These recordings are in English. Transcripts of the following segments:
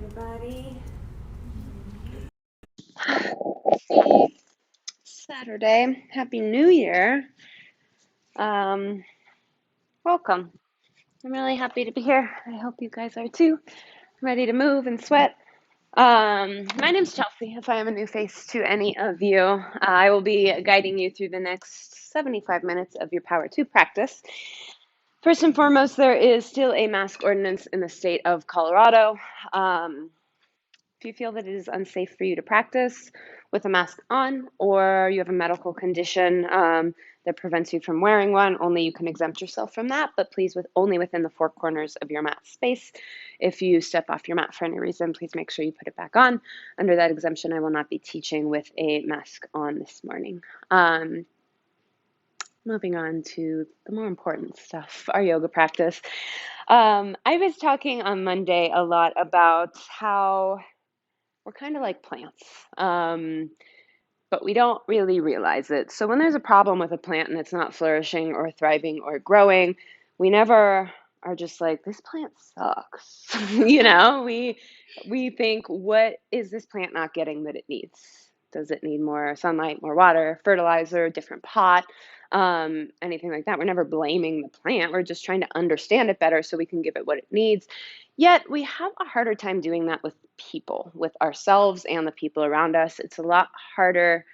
everybody. Happy Saturday. Happy New Year. Um, Welcome. I'm really happy to be here. I hope you guys are too. I'm ready to move and sweat. My name's Chelsea. If I am a new face to any of you, I will be guiding you through the next 75 minutes of your Power 2 practice. First and foremost, there is still a mask ordinance in the state of Colorado. If you feel that it is unsafe for you to practice with a mask on, or you have a medical condition that prevents you from wearing one, only you can exempt yourself from that, but please only within the four corners of your mat space. If you step off your mat for any reason, please make sure you put it back on. Under that exemption, I will not be teaching with a mask on this morning. Moving on to the more important stuff, our yoga practice. I was talking on Monday a lot about how we're kind of like plants, but we don't really realize it. So when there's a problem with a plant and it's not flourishing or thriving or growing, we never are just like, this plant sucks. We think, what is this plant not getting that it needs? Does it need more sunlight, more water, fertilizer, different pot, anything like that? We're never blaming the plant. We're just trying to understand it better so we can give it what it needs. Yet we have a harder time doing that with people, with ourselves and the people around us. It's a lot harder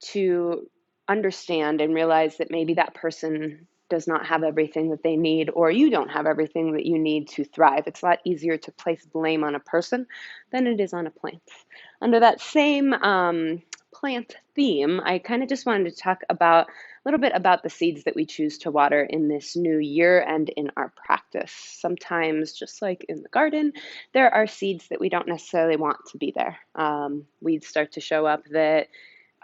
to understand and realize that maybe that person does not have everything that they need, or you don't have everything that you need to thrive. It's a lot easier to place blame on a person than it is on a plant. Under that same plant theme, I kind of just wanted to talk about a little bit about the seeds that we choose to water in this new year and in our practice. Sometimes, just like in the garden, there are seeds that we don't necessarily want to be there. Weeds start to show up that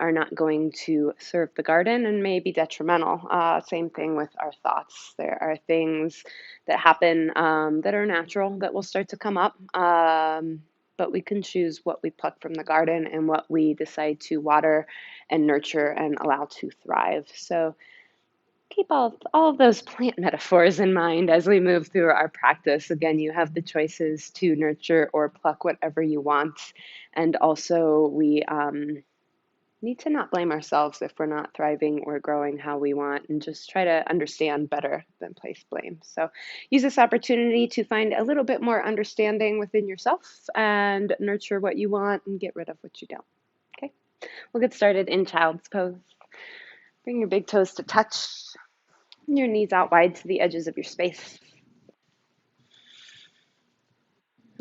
are not going to serve the garden and may be detrimental. Same thing with our thoughts. There are things that happen that are natural that will start to come up. But we can choose what we pluck from the garden and what we decide to water and nurture and allow to thrive. So keep all of those plant metaphors in mind as we move through our practice. Again, you have the choices to nurture or pluck whatever you want. And also, we need to not blame ourselves if we're not thriving or growing how we want, and just try to understand better than place blame. So use this opportunity to find a little bit more understanding within yourself and nurture what you want and get rid of what you don't. Okay, we'll get started in child's pose. Bring your big toes to touch, your knees out wide to the edges of your space.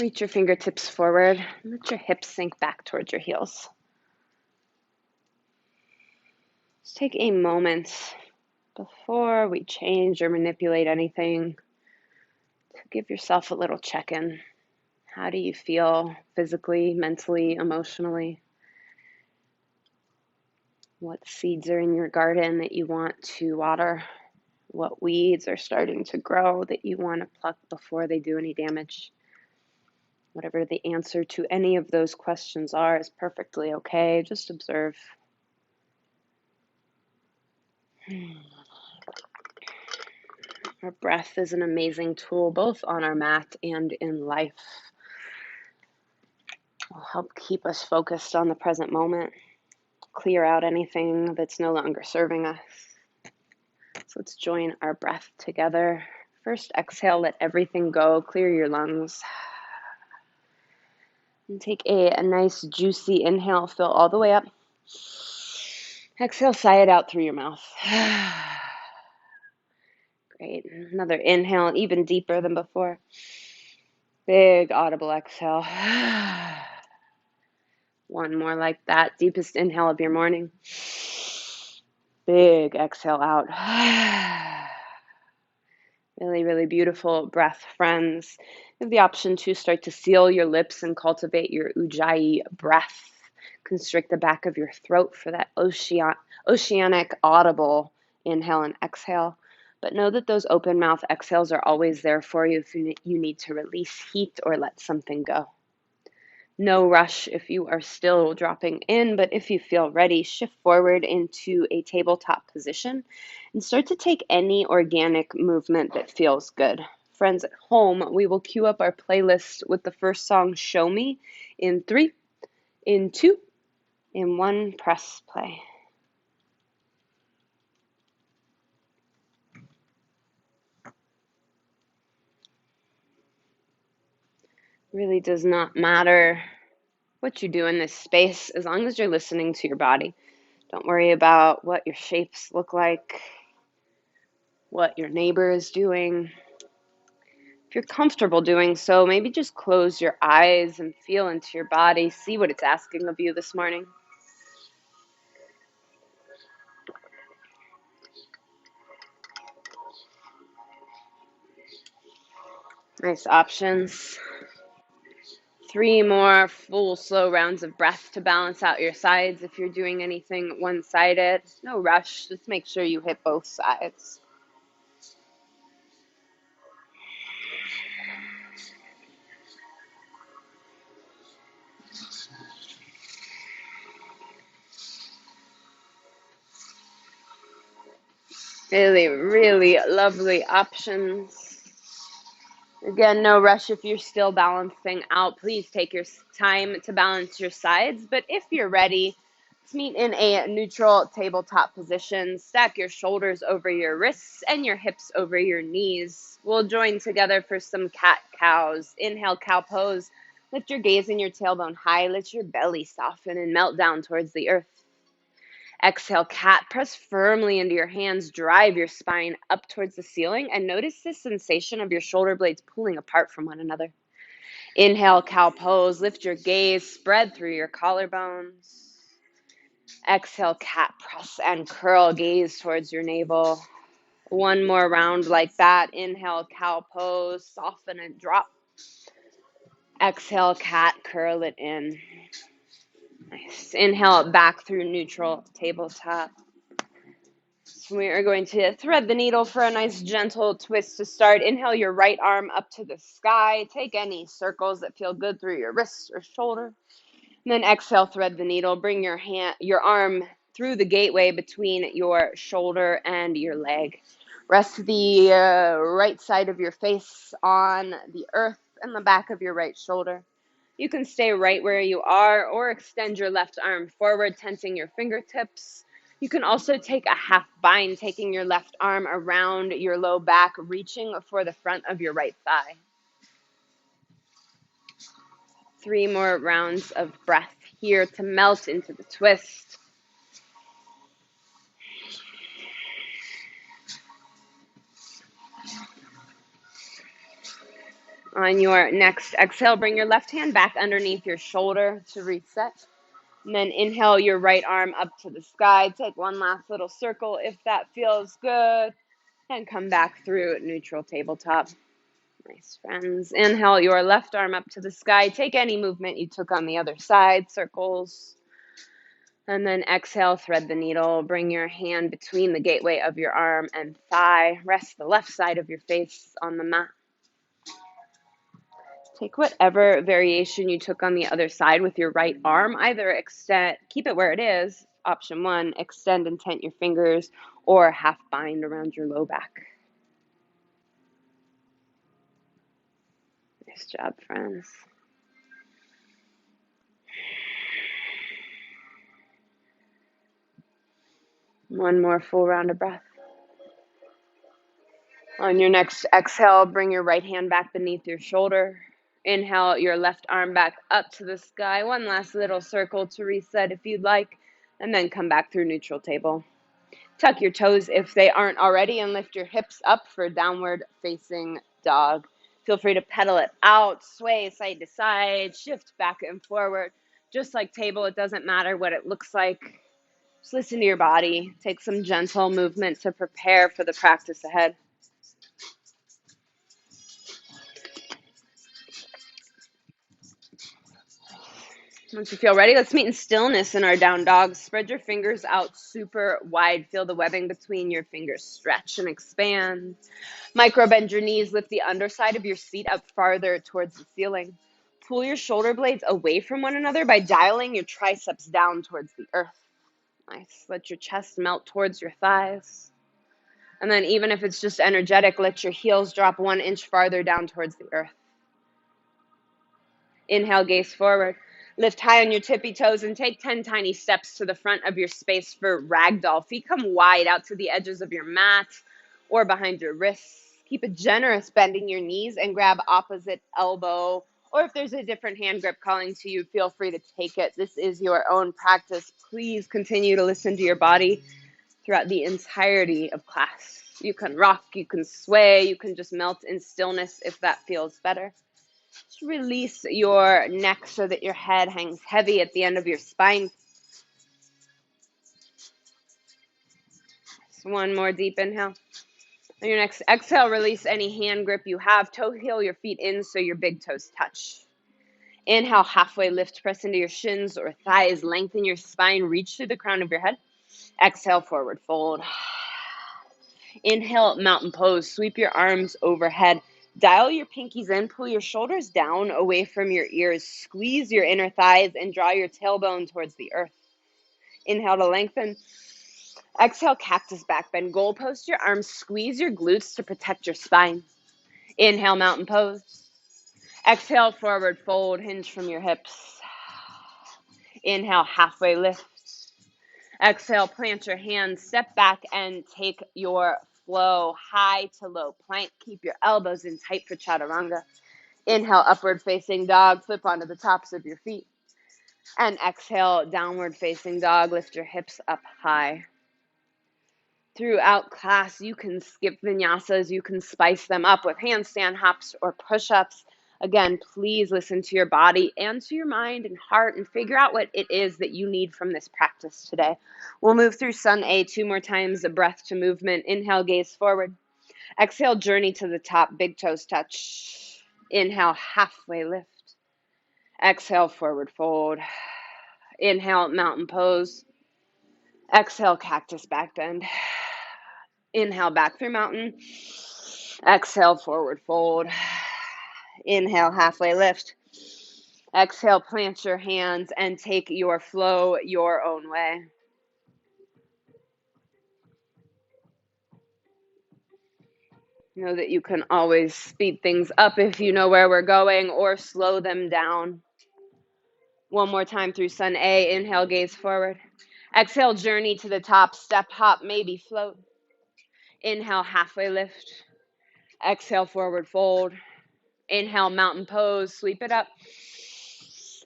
Reach your fingertips forward and let your hips sink back towards your heels. Just take a moment before we change or manipulate anything to give yourself a little check-in. How do you feel physically, mentally, emotionally? What seeds are in your garden that you want to water? What weeds are starting to grow that you want to pluck before they do any damage? Whatever the answer to any of those questions are is perfectly okay. Just observe. Our breath is an amazing tool, both on our mat and in life. It will help keep us focused on the present moment, clear out anything that's no longer serving us. So let's join our breath together. First, exhale, let everything go, clear your lungs. And take a nice juicy inhale, fill all the way up. Exhale, sigh it out through your mouth. Great. Another inhale, even deeper than before. Big audible exhale. One more like that. Deepest inhale of your morning. Big exhale out. Really, really beautiful breath, friends. You have the option to start to seal your lips and cultivate your ujjayi breath. Constrict the back of your throat for that oceanic audible inhale and exhale. But know that those open mouth exhales are always there for you if you need to release heat or let something go. No rush if you are still dropping in, but if you feel ready, shift forward into a tabletop position and start to take any organic movement that feels good. Friends at home, we will cue up our playlist with the first song, Show Me, in 3, in 2, in 1, press play. Really does not matter what you do in this space as long as you're listening to your body. Don't worry about what your shapes look like, what your neighbor is doing. If you're comfortable doing so, maybe just close your eyes and feel into your body. See what it's asking of you this morning. Nice options. 3 more full, slow rounds of breath to balance out your sides. If you're doing anything one-sided, no rush. Just make sure you hit both sides. Really, really lovely options. Again, no rush if you're still balancing out. Please take your time to balance your sides. But if you're ready, let's meet in a neutral tabletop position. Stack your shoulders over your wrists and your hips over your knees. We'll join together for some cat-cows. Inhale, cow pose. Lift your gaze and your tailbone high. Let your belly soften and melt down towards the earth. Exhale, cat. Press firmly into your hands. Drive your spine up towards the ceiling and notice the sensation of your shoulder blades pulling apart from one another. Inhale, cow pose. Lift your gaze. Spread through your collarbones. Exhale, cat. Press and curl. Gaze towards your navel. One more round like that. Inhale, cow pose. Soften and drop. Exhale, cat. Curl it in. Nice. Inhale, back through neutral tabletop. So we are going to thread the needle for a nice gentle twist to start. Inhale your right arm up to the sky. Take any circles that feel good through your wrists or shoulder. And then exhale, thread the needle. Bring your arm through the gateway between your shoulder and your leg. Rest the right side of your face on the earth and the back of your right shoulder. You can stay right where you are or extend your left arm forward, tensing your fingertips. You can also take a half bind, taking your left arm around your low back, reaching for the front of your right thigh. 3 more rounds of breath here to melt into the twist. On your next exhale, bring your left hand back underneath your shoulder to reset. And then inhale your right arm up to the sky. Take one last little circle if that feels good. And come back through neutral tabletop. Nice, friends. Inhale your left arm up to the sky. Take any movement you took on the other side, circles. And then exhale, thread the needle. Bring your hand between the gateway of your arm and thigh. Rest the left side of your face on the mat. Take whatever variation you took on the other side with your right arm. Either extend, keep it where it is, option 1, extend and tent your fingers, or half bind around your low back. Nice job, friends. One more full round of breath. On your next exhale, bring your right hand back beneath your shoulder. Inhale your left arm back up to the sky. One last little circle to reset if you'd like, and then come back through neutral table. Tuck your toes if they aren't already and lift your hips up for downward facing dog. Feel free to pedal it out, sway side to side, shift back and forward. Just like table, it doesn't matter what it looks like. Just listen to your body. Take some gentle movement to prepare for the practice ahead. Once you feel ready, let's meet in stillness in our down dog. Spread your fingers out super wide. Feel the webbing between your fingers stretch and expand. Micro bend your knees. Lift the underside of your seat up farther towards the ceiling. Pull your shoulder blades away from one another by dialing your triceps down towards the earth. Nice. Let your chest melt towards your thighs. And then even if it's just energetic, let your heels drop 1 inch farther down towards the earth. Inhale, gaze forward. Lift high on your tippy toes and take 10 tiny steps to the front of your space for ragdoll. Feet come wide out to the edges of your mat or behind your wrists. Keep it generous, bending your knees and grab opposite elbow. Or if there's a different hand grip calling to you, feel free to take it. This is your own practice. Please continue to listen to your body throughout the entirety of class. You can rock, you can sway, you can just melt in stillness if that feels better. Just release your neck so that your head hangs heavy at the end of your spine. Just one more deep inhale. On your next exhale, release any hand grip you have. Toe heel your feet in so your big toes touch. Inhale, halfway lift, press into your shins or thighs, lengthen your spine, reach through the crown of your head. Exhale, forward fold. Inhale, mountain pose, sweep your arms overhead. Dial your pinkies in, pull your shoulders down away from your ears, squeeze your inner thighs and draw your tailbone towards the earth. Inhale to lengthen. Exhale, cactus back bend. Goal post your arms, squeeze your glutes to protect your spine. Inhale, mountain pose. Exhale, forward fold, hinge from your hips. Inhale, halfway lift. Exhale, plant your hands, step back and take your flow, high to low plank. Keep your elbows in tight for chaturanga. Inhale, upward facing dog, flip onto the tops of your feet. And exhale, downward facing dog, lift your hips up high. Throughout class, you can skip vinyasas, you can spice them up with handstand hops or push-ups. Again, please listen to your body and to your mind and heart and figure out what it is that you need from this practice today. We'll move through Sun A 2 more times, a breath to movement. Inhale, gaze forward. Exhale, journey to the top, big toes touch. Inhale, halfway lift. Exhale, forward fold. Inhale, mountain pose. Exhale, cactus back bend. Inhale, back through mountain. Exhale, forward fold. Inhale, halfway lift. Exhale, plant your hands and take your flow your own way. Know that you can always speed things up if you know where we're going or slow them down. One more time through Sun A. Inhale, gaze forward. Exhale, journey to the top, step hop, maybe float. Inhale, halfway lift. Exhale, forward fold. Inhale, mountain pose, sweep it up.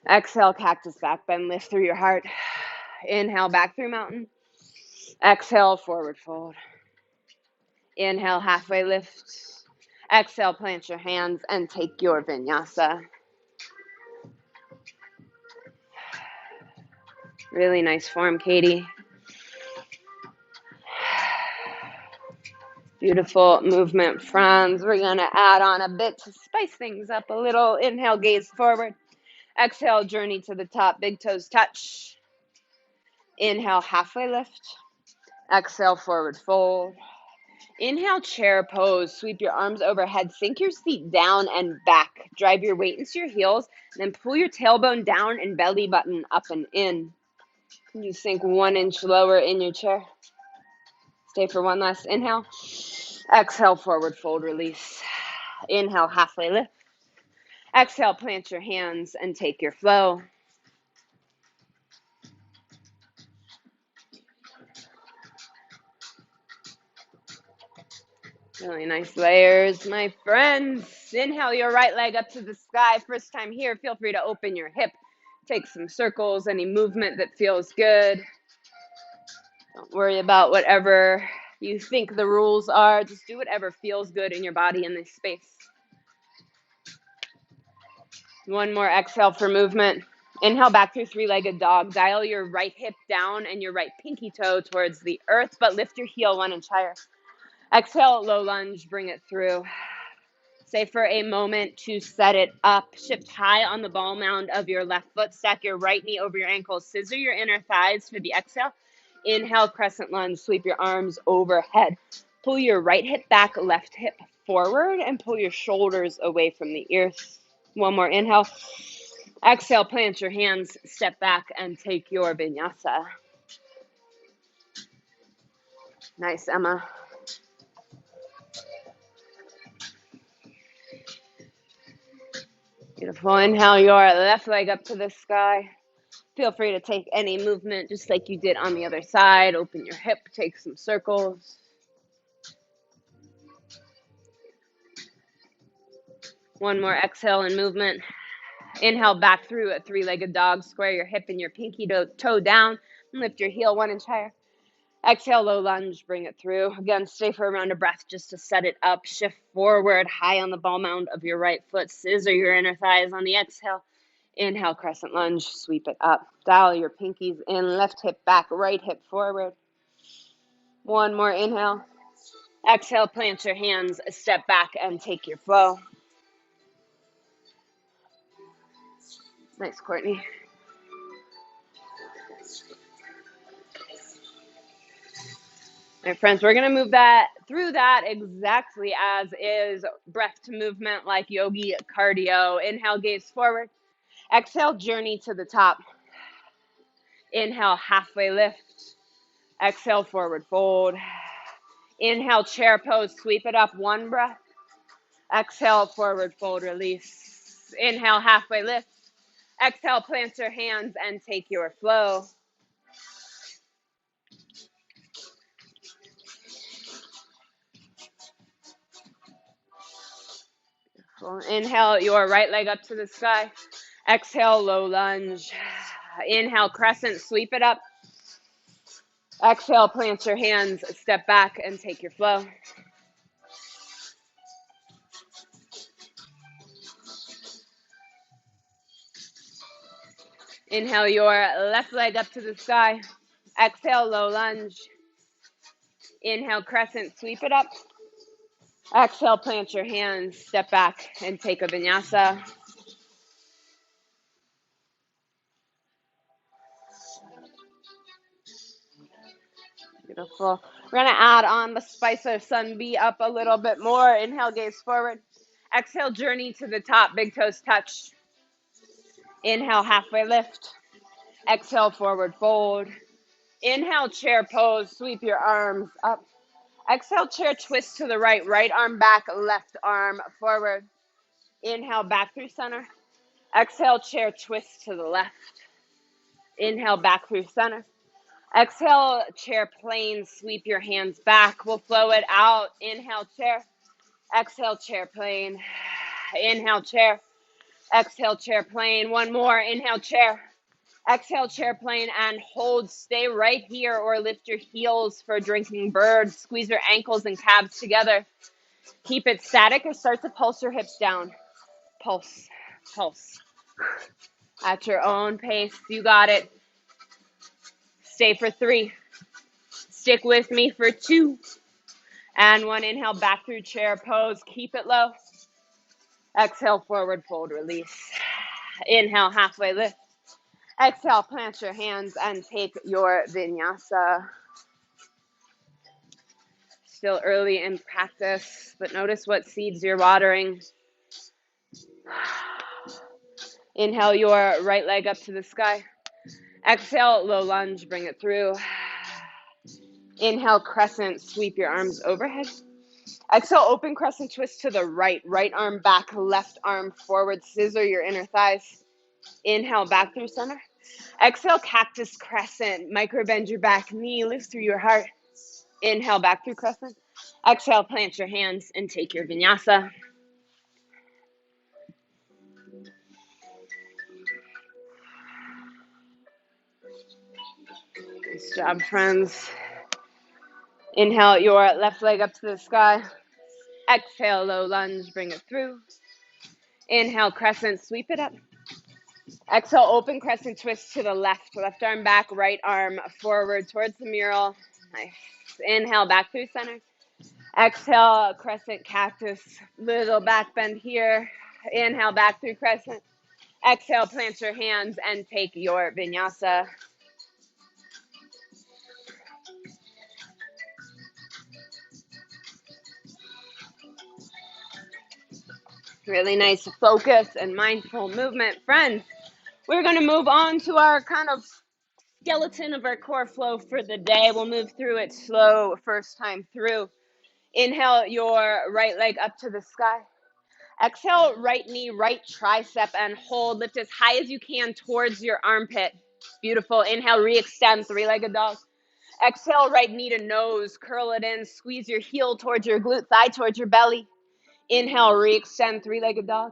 Exhale, cactus back bend, lift through your heart. Inhale, back through mountain. Exhale, forward fold. Inhale, halfway lift. Exhale, plant your hands and take your vinyasa. Really nice form, Katie. Beautiful movement, friends. We're going to add on a bit to spice things up a little. Inhale, gaze forward. Exhale, journey to the top, big toes touch. Inhale, halfway lift. Exhale, forward fold. Inhale, chair pose. Sweep your arms overhead. Sink your seat down and back. Drive your weight into your heels. Then pull your tailbone down and belly button up and in. Can you sink 1 inch lower in your chair? Stay for one last inhale. Exhale, forward fold, release. Inhale, halfway lift. Exhale, plant your hands and take your flow. Really nice layers, my friends. Inhale your right leg up to the sky. First time here, feel free to open your hip. Take some circles, any movement that feels good. Don't worry about whatever you think the rules are. Just do whatever feels good in your body in this space. One more exhale for movement. Inhale back through three-legged dog. Dial your right hip down and your right pinky toe towards the earth, but lift your heel 1 inch higher. Exhale, low lunge, bring it through. Stay for a moment to set it up. Shift high on the ball mound of your left foot. Stack your right knee over your ankles. Scissor your inner thighs for the exhale. Inhale, crescent lunge. Sweep your arms overhead. Pull your right hip back, left hip forward, and pull your shoulders away from the ears. One more inhale. Exhale, plant your hands, step back, and take your vinyasa. Nice, Emma. Beautiful. Inhale your left leg up to the sky. Feel free to take any movement just like you did on the other side. Open your hip, take some circles. One more exhale and movement. Inhale back through a three-legged dog. Square your hip and your pinky toe down. And lift your heel 1 inch higher. Exhale, low lunge, bring it through. Again, stay for a round of breath just to set it up. Shift forward, high on the ball mound of your right foot. Scissor your inner thighs on the exhale. Inhale, crescent lunge, sweep it up. Dial your pinkies in, left hip back, right hip forward. One more inhale. Exhale, plant your hands, step back and take your flow. Nice, Courtney. All right, friends, we're going to move that through that exactly as is. Breath to movement like yogi cardio. Inhale, gaze forward. Exhale, journey to the top. Inhale, halfway lift. Exhale, forward fold. Inhale, chair pose, sweep it up. One breath. Exhale, forward fold, release. Inhale, halfway lift. Exhale, plant your hands and take your flow. Inhale your right leg up to the sky. Exhale, low lunge. Inhale, crescent, sweep it up. Exhale, plant your hands, step back and take your flow. Inhale your left leg up to the sky. Exhale, low lunge. Inhale, crescent, sweep it up. Exhale, plant your hands, step back and take a vinyasa. Beautiful. We're going to add on the spice of sun B up a little bit more. Inhale, gaze forward. Exhale, journey to the top, big toes touch. Inhale, halfway lift. Exhale, forward fold. Inhale, chair pose, sweep your arms up. Exhale, chair twist to the right, right arm back, left arm forward. Inhale, back through center. Exhale, chair twist to the left. Inhale, back through center. Exhale, chair plane, sweep your hands back. We'll flow it out. Inhale, chair. Exhale, chair plane. Inhale, chair. Exhale, chair plane. One more. Inhale, chair. Exhale, chair plane, and hold. Stay right here or lift your heels for drinking bird. Squeeze your ankles and calves together. Keep it static or start to pulse your hips down. Pulse, pulse. At your own pace. You got it. Stay for 3. Stick with me for 2. And 1. Inhale, back through chair pose. Keep it low. Exhale, forward fold, release. Inhale, halfway lift. Exhale, plant your hands and take your vinyasa. Still early in practice, but notice what seeds you're watering. Inhale your right leg up to the sky. Exhale, low lunge, bring it through. Inhale, crescent, sweep your arms overhead. Exhale, open crescent twist to the right. Right arm back, left arm forward. Scissor your inner thighs. Inhale, back through center. Exhale, cactus crescent. Micro bend your back knee, lift through your heart. Inhale, back through crescent. Exhale, plant your hands and take your vinyasa. Nice job, friends. Inhale your left leg up to the sky. Exhale, low lunge, bring it through. Inhale, crescent, sweep it up. Exhale, open crescent twist to the left. Left arm back, right arm forward towards the mural. Nice. Inhale, back through center. Exhale, crescent cactus. Little back bend here. Inhale, back through crescent. Exhale, plant your hands and take your vinyasa. Really nice focus and mindful movement. Friends, we're going to move on to our kind of skeleton of our core flow for the day. We'll move through it slow first time through. Inhale your right leg up to the sky. Exhale, right knee, right tricep, and hold. Lift as high as you can towards your armpit. Beautiful. Inhale, re-extend, three-legged dog. Exhale, right knee to nose. Curl it in. Squeeze your heel towards your glute, thigh towards your belly. Inhale, re-extend, three-legged dog.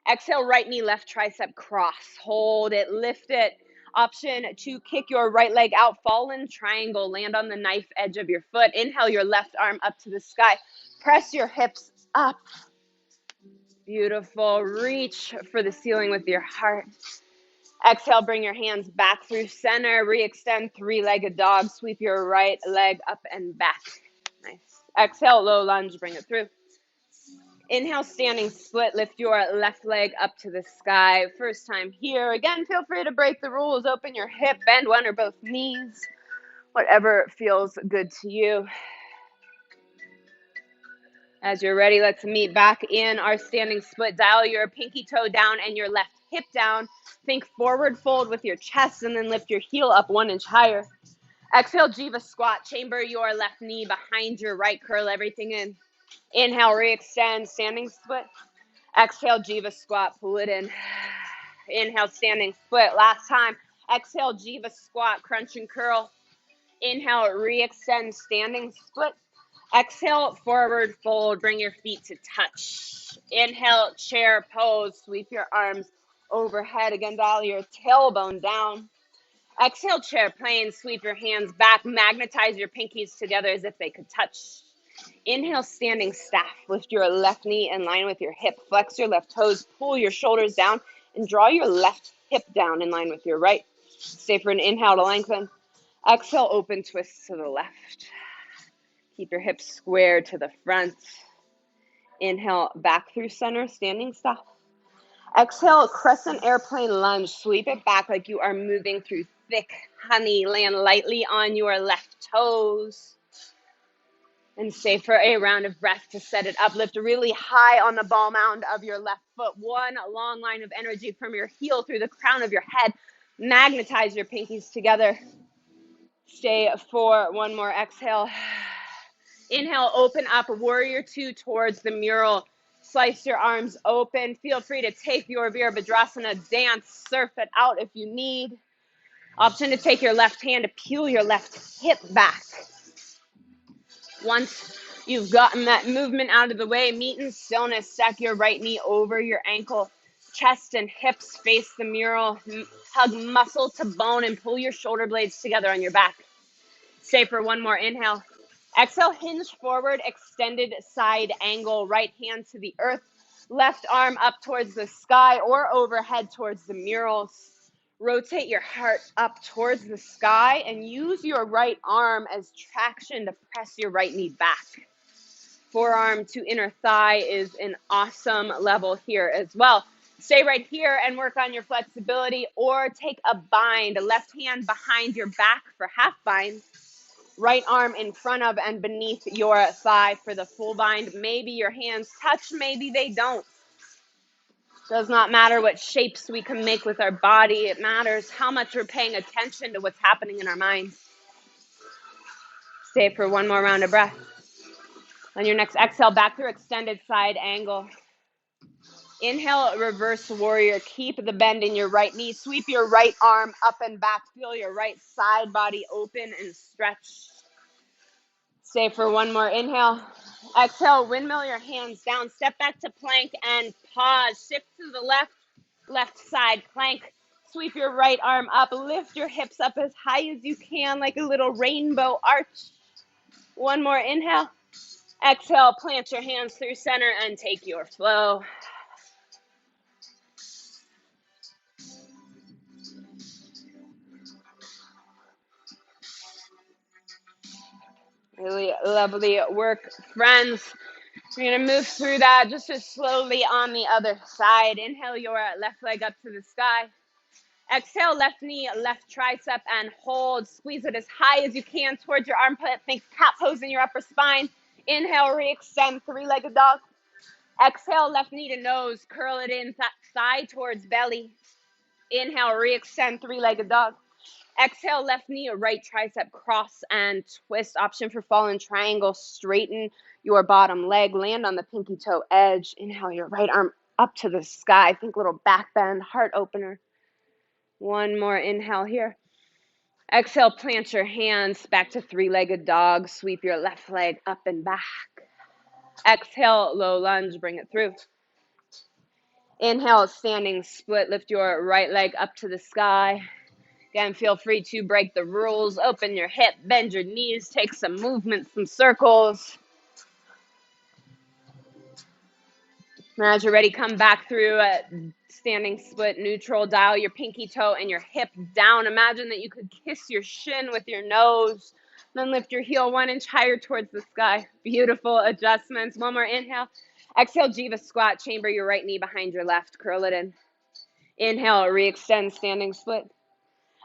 Exhale, right knee, left tricep, cross. Hold it, lift it. Option to kick your right leg out, fallen triangle. Land on the knife edge of your foot. Inhale, your left arm up to the sky. Press your hips up. Beautiful. Reach for the ceiling with your heart. Exhale, bring your hands back through center. Re-extend, three-legged dog. Sweep your right leg up and back. Nice. Exhale, low lunge, bring it through. Inhale, standing split. Lift your left leg up to the sky. First time here. Again, feel free to break the rules. Open your hip, bend one or both knees. Whatever feels good to you. As you're ready, let's meet back in our standing split. Dial your pinky toe down and your left hip down. Think forward fold with your chest and then lift your heel up 1 inch higher. Exhale, Jiva squat. Chamber your left knee behind your right. Curl everything in. Inhale, re-extend, standing split. Exhale, Jiva squat. Pull it in. Inhale, standing split. Last time. Exhale, Jiva squat. Crunch and curl. Inhale, re-extend, standing split. Exhale, forward fold. Bring your feet to touch. Inhale, chair pose. Sweep your arms overhead. Again, dial your tailbone down. Exhale, chair plane. Sweep your hands back. Magnetize your pinkies together as if they could touch. Inhale, standing staff. Lift your left knee in line with your hip. Flex your left toes. Pull your shoulders down and draw your left hip down in line with your right. Stay for an inhale to lengthen. Exhale, open twist to the left. Keep your hips square to the front. Inhale, back through center, standing staff. Exhale, crescent airplane lunge. Sweep it back like you are moving through thick honey. Land lightly on your left toes. And stay for a round of breath to set it up. Lift really high on the ball mound of your left foot. One long line of energy from your heel through the crown of your head. Magnetize your pinkies together. Stay for one more exhale. Inhale, open up, warrior two towards the mural. Slice your arms open. Feel free to take your Virabhadrasana dance. Surf it out if you need. Option to take your left hand to peel your left hip back. Once you've gotten that movement out of the way, meet in stillness. Stack your right knee over your ankle. Chest and hips face the mural. Hug muscle to bone and pull your shoulder blades together on your back. Stay for one more inhale. Exhale, hinge forward, extended side angle. Right hand to the earth. Left arm up towards the sky or overhead towards the murals. Rotate your heart up towards the sky and use your right arm as traction to press your right knee back. Forearm to inner thigh is an awesome level here as well. Stay right here and work on your flexibility, or take a bind. Left hand behind your back for half bind. Right arm in front of and beneath your thigh for the full bind. Maybe your hands touch, maybe they don't. Does not matter what shapes we can make with our body. It matters how much we're paying attention to what's happening in our minds. Stay for one more round of breath. On your next exhale, back through extended side angle. Inhale, reverse warrior. Keep the bend in your right knee. Sweep your right arm up and back. Feel your right side body open and stretch. Stay for one more inhale. Exhale, windmill your hands down. Step back to plank and pause. Shift to the left side plank. Sweep your right arm up. Lift your hips up as high as you can, like a little rainbow arch. One more inhale. Exhale, plant your hands through center and take your flow. Really lovely work, friends. We're going to move through that just as slowly on the other side. Inhale your left leg up to the sky. Exhale, left knee, left tricep, and hold. Squeeze it as high as you can towards your armpit. Think cat pose in your upper spine. Inhale, re-extend, three-legged dog. Exhale, left knee to nose. Curl it in, thigh towards belly. Inhale, re-extend, three-legged dog. Exhale, left knee, right tricep, cross and twist. Option for fallen triangle. Straighten your bottom leg. Land on the pinky toe edge. Inhale, your right arm up to the sky. Think little back bend, heart opener. One more inhale here. Exhale, plant your hands back to three-legged dog. Sweep your left leg up and back. Exhale, low lunge, bring it through. Inhale, standing split. Lift your right leg up to the sky. Again, feel free to break the rules. Open your hip, bend your knees, take some movement, some circles. And as you're ready, come back through a standing split, neutral. Dial your pinky toe and your hip down. Imagine that you could kiss your shin with your nose. Then lift your heel 1 inch higher towards the sky. Beautiful adjustments. One more inhale. Exhale, Jiva squat. Chamber your right knee behind your left. Curl it in. Inhale, re-extend, standing split.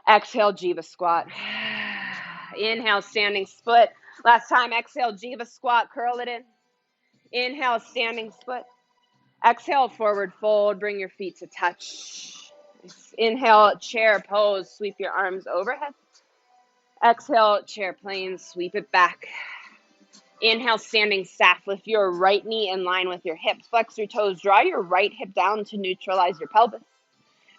Exhale, Jiva squat. Inhale, standing split. Last time, exhale, Jiva squat. Curl it in. Inhale, standing split. Exhale, forward fold. Bring your feet to touch. Inhale, chair pose. Sweep your arms overhead. Exhale, chair plane. Sweep it back. Inhale, standing staff. Lift your right knee in line with your hip. Flex your toes. Draw your right hip down to neutralize your pelvis.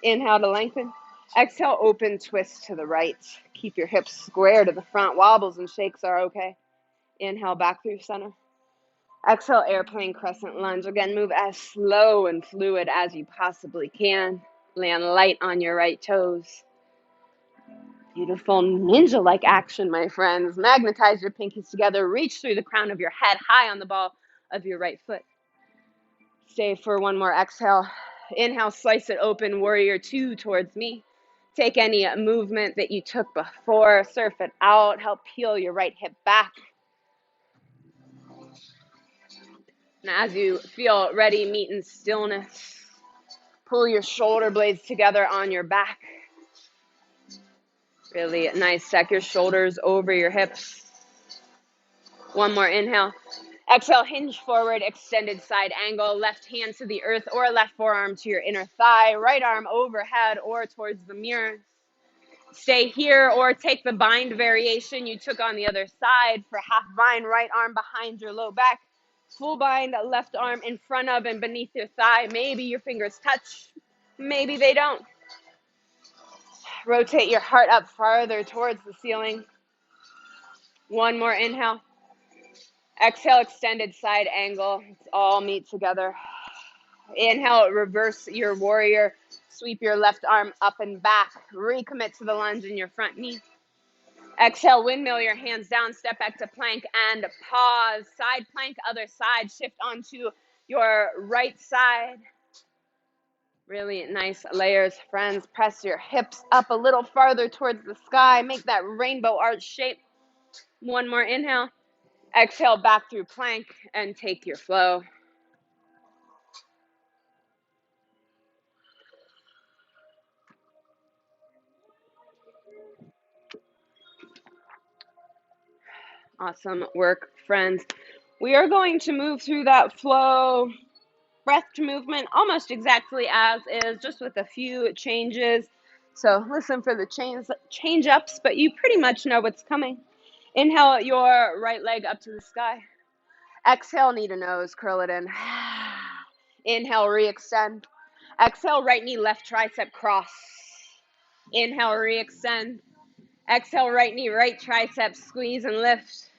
Inhale to lengthen. Exhale, open twist to the right. Keep your hips square to the front. Wobbles and shakes are okay. Inhale, back through center. Exhale, airplane crescent lunge. Again, move as slow and fluid as you possibly can. Land light on your right toes. Beautiful ninja-like action, my friends. Magnetize your pinkies together. Reach through the crown of your head, high on the ball of your right foot. Stay for one more exhale. Inhale, slice it open, warrior 2 towards me. Take any movement that you took before, surf it out, help peel your right hip back. And as you feel ready, meet in stillness. Pull your shoulder blades together on your back. Really nice. Stack your shoulders over your hips. One more inhale. Exhale, hinge forward, extended side angle. Left hand to the earth or left forearm to your inner thigh. Right arm overhead or towards the mirror. Stay here or take the bind variation you took on the other side. For half bind, right arm behind your low back. Full bind, left arm in front of and beneath your thigh. Maybe your fingers touch. Maybe they don't. Rotate your heart up farther towards the ceiling. One more inhale. Exhale, extended side angle. Let's all meet together. Inhale, reverse your warrior. Sweep your left arm up and back. Recommit to the lunge in your front knee. Exhale, windmill your hands down. Step back to plank and pause. Side plank, other side. Shift onto your right side. Really nice layers, friends. Press your hips up a little farther towards the sky. Make that rainbow arch shape. One more inhale. Exhale, back through plank and take your flow. Awesome work, friends. We are going to move through that flow breath movement almost exactly as is, just with a few changes. So listen for the change ups, but you pretty much know what's coming. Inhale your right leg up to the sky. Exhale, knee to nose, curl it in. Inhale, re-extend. Exhale, right knee, left tricep, cross. Inhale, re-extend. Exhale, right knee, right tricep, squeeze and lift.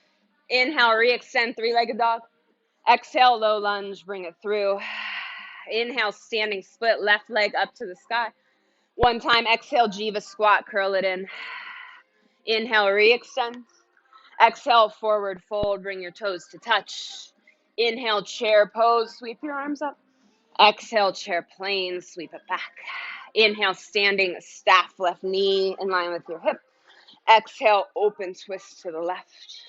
Inhale, re-extend, three-legged dog. Exhale, low lunge, bring it through. Inhale, standing split, left leg up to the sky. One time, exhale, Jiva squat, curl it in. Inhale, re-extend. Exhale, forward fold, bring your toes to touch. Inhale, chair pose, sweep your arms up. Exhale, chair plane, sweep it back. Inhale, standing staff, left knee in line with your hip. Exhale, open twist to the left.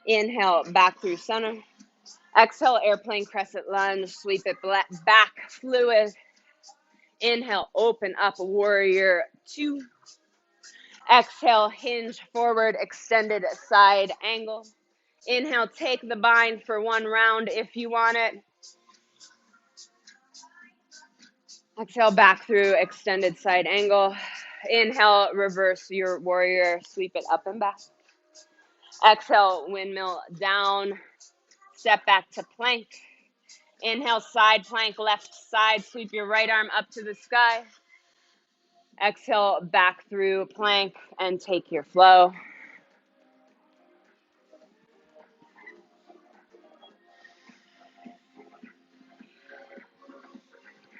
Inhale, back through center. Exhale, airplane crescent lunge, sweep it back, fluid. Inhale, open up, warrior 2. Exhale, hinge forward, extended side angle. Inhale, take the bind for one round if you want it. Exhale, back through, extended side angle. Inhale, reverse your warrior, sweep it up and back. Exhale, windmill down, step back to plank. Inhale, side plank, left side. Sweep your right arm up to the sky. Exhale, back through plank and take your flow.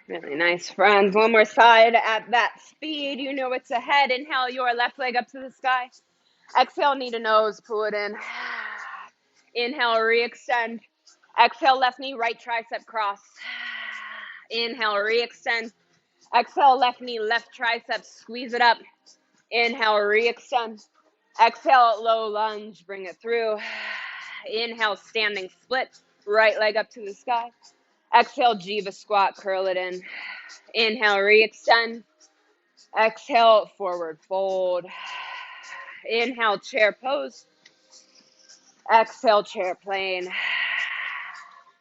Really nice, friends. One more side at that speed. You know what's ahead. Inhale, your left leg up to the sky. Exhale, knee to nose, pull it in. Inhale, re-extend. Exhale, left knee, right tricep cross. Inhale, re-extend. Exhale, left knee, left tricep, squeeze it up. Inhale, re-extend. Exhale, low lunge, bring it through. Inhale, standing split, right leg up to the sky. Exhale, jiva squat, curl it in. Inhale, re-extend. Exhale, forward fold. Inhale, chair pose. Exhale, chair plane.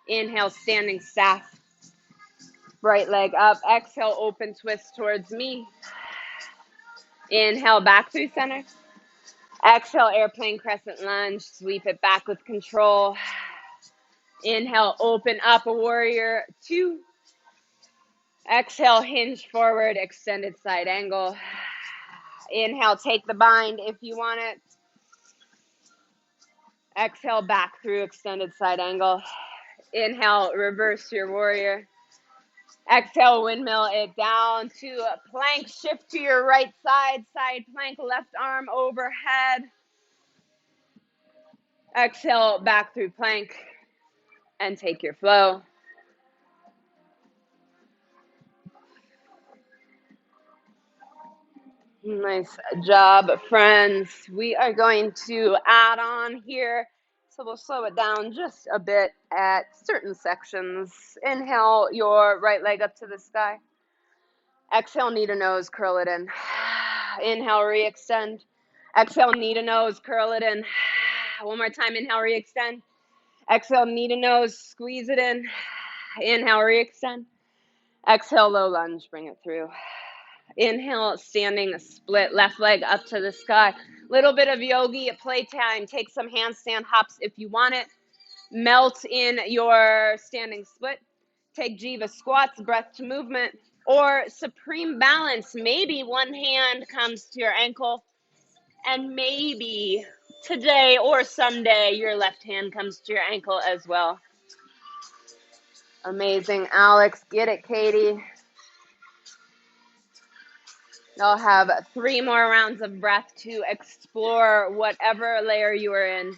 Inhale, standing staff. Right leg up. Exhale, open twist towards me. Inhale, back through center. Exhale, airplane crescent lunge. Sweep it back with control. Inhale, open up, a warrior two. Exhale, hinge forward, extended side angle. Inhale, take the bind if you want it. Exhale, back through, extended side angle. Inhale, reverse your warrior. Exhale, windmill it down to a plank. Shift to your right side, side plank, left arm overhead. Exhale, back through plank and take your flow. Nice job, friends. We are going to add on here. So we'll slow it down just a bit at certain sections. Inhale your right leg up to the sky. Exhale, knee to nose, curl it in. Inhale, re-extend. Exhale, knee to nose, curl it in. One more time, inhale, re-extend. Exhale, knee to nose, squeeze it in. Inhale, re-extend. Exhale, low lunge, bring it through. Inhale, standing split, left leg up to the sky. Little bit of yogi at playtime. Take some handstand hops if you want it. Melt in your standing split. Take jiva squats, breath to movement, or supreme balance. Maybe one hand comes to your ankle, and maybe today or someday your left hand comes to your ankle as well. Amazing, Alex. Get it, Katie. You'll have 3 more rounds of breath to explore whatever layer you are in.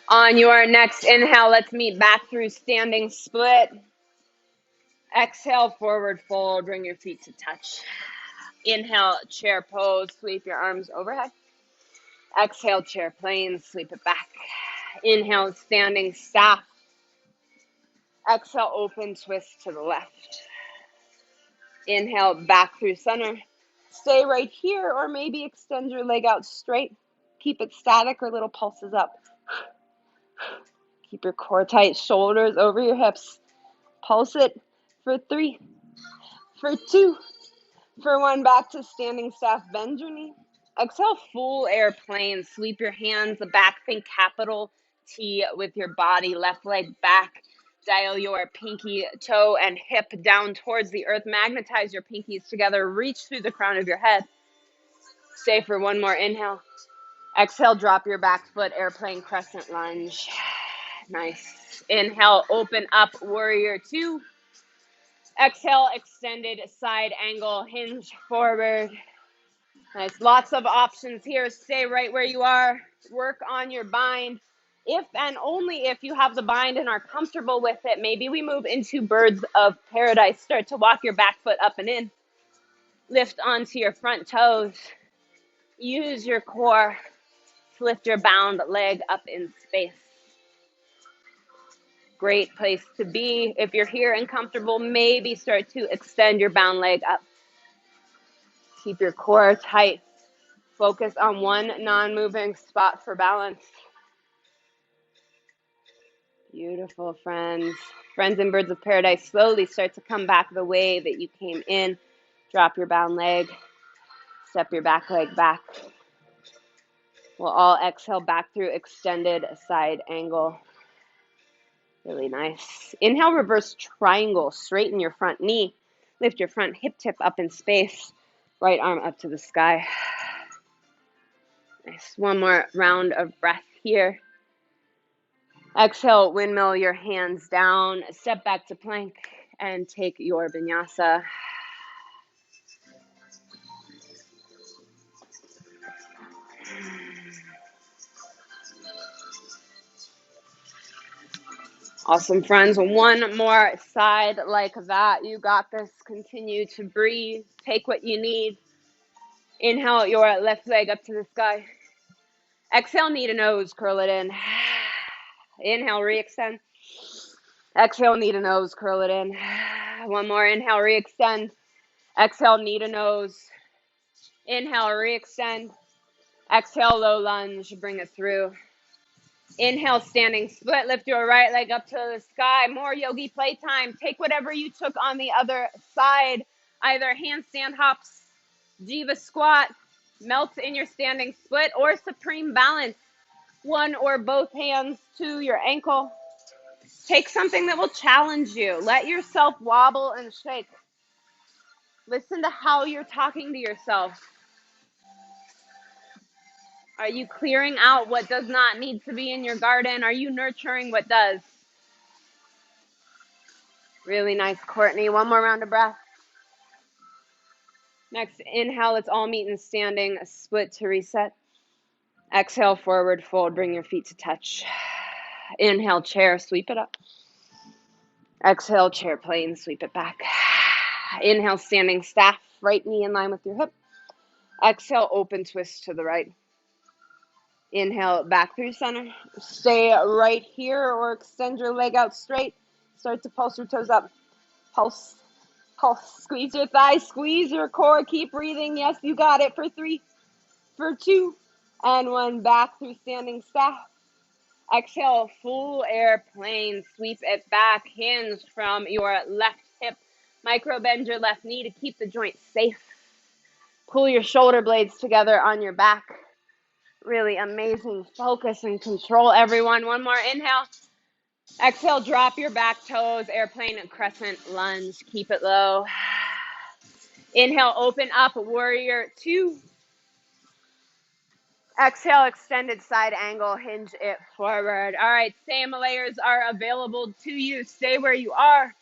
On your next inhale, let's meet back through standing split. Exhale, forward fold, bring your feet to touch. Inhale, chair pose, sweep your arms overhead. Exhale, chair plane, sweep it back. Inhale, standing staff. Exhale, open twist to the left. Inhale, back through center. Stay right here, or maybe extend your leg out straight. Keep it static or little pulses up. Keep your core tight, shoulders over your hips. Pulse it for 3, for 2, for 1. Back to standing staff. Bend your knee. Exhale, full airplane. Sweep your hands back. Think capital T with your body. Left leg back. Dial your pinky toe and hip down towards the earth. Magnetize your pinkies together. Reach through the crown of your head. Stay for 1 more inhale. Exhale, drop your back foot, airplane crescent lunge. Nice. Inhale, open up, warrior two. Exhale, extended side angle, hinge forward. Nice. Lots of options here. Stay right where you are. Work on your bind. If and only if you have the bind and are comfortable with it, maybe we move into birds of paradise. Start to walk your back foot up and in. Lift onto your front toes. Use your core to lift your bound leg up in space. Great place to be. If you're here and comfortable, maybe start to extend your bound leg up. Keep your core tight. Focus on one non-moving spot for balance. Beautiful, friends. Friends and birds of paradise, slowly start to come back the way that you came in. Drop your bound leg. Step your back leg back. We'll all exhale back through extended side angle. Really nice. Inhale, reverse triangle. Straighten your front knee. Lift your front hip tip up in space. Right arm up to the sky. Nice. One more round of breath here. Exhale, windmill your hands down. Step back to plank and take your vinyasa. Awesome, friends. One more side like that. You got this. Continue to breathe. Take what you need. Inhale your left leg up to the sky. Exhale, knee to nose. Curl it in. Inhale, re-extend. Exhale, knee to nose. Curl it in. One more. Inhale, re-extend. Exhale, knee to nose. Inhale, re-extend. Exhale, low lunge. Bring it through. Inhale, standing split. Lift your right leg up to the sky. More yogi playtime. Take whatever you took on the other side. Either handstand hops, jiva squat, melt in your standing split, or supreme balance. One or both hands to your ankle. Take something that will challenge you. Let yourself wobble and shake. Listen to how you're talking to yourself. Are you clearing out what does not need to be in your garden? Are you nurturing what does? Really nice, Courtney. One more round of breath. Next, inhale, let's all meet in standing, a split to reset. Exhale, forward fold, bring your feet to touch. Inhale, chair, sweep it up. Exhale, chair plane, sweep it back. Inhale, standing staff, right knee in line with your hip. Exhale, open twist to the right. Inhale, back through center. Stay right here or extend your leg out straight. Start to pulse your toes up. Pulse, pulse. Squeeze your thighs, squeeze your core. Keep breathing. Yes, you got it. For 3, for 2, and 1. Back through standing staff. Exhale, full airplane. Sweep it back. Hinge from your left hip. Micro bend your left knee to keep the joint safe. Pull your shoulder blades together on your back. Really amazing focus and control, everyone. One more inhale. Exhale, drop your back toes. Airplane and crescent lunge. Keep it low. Inhale, open up. Warrior 2. Exhale, extended side angle. Hinge it forward. All right, same layers are available to you. Stay where you are.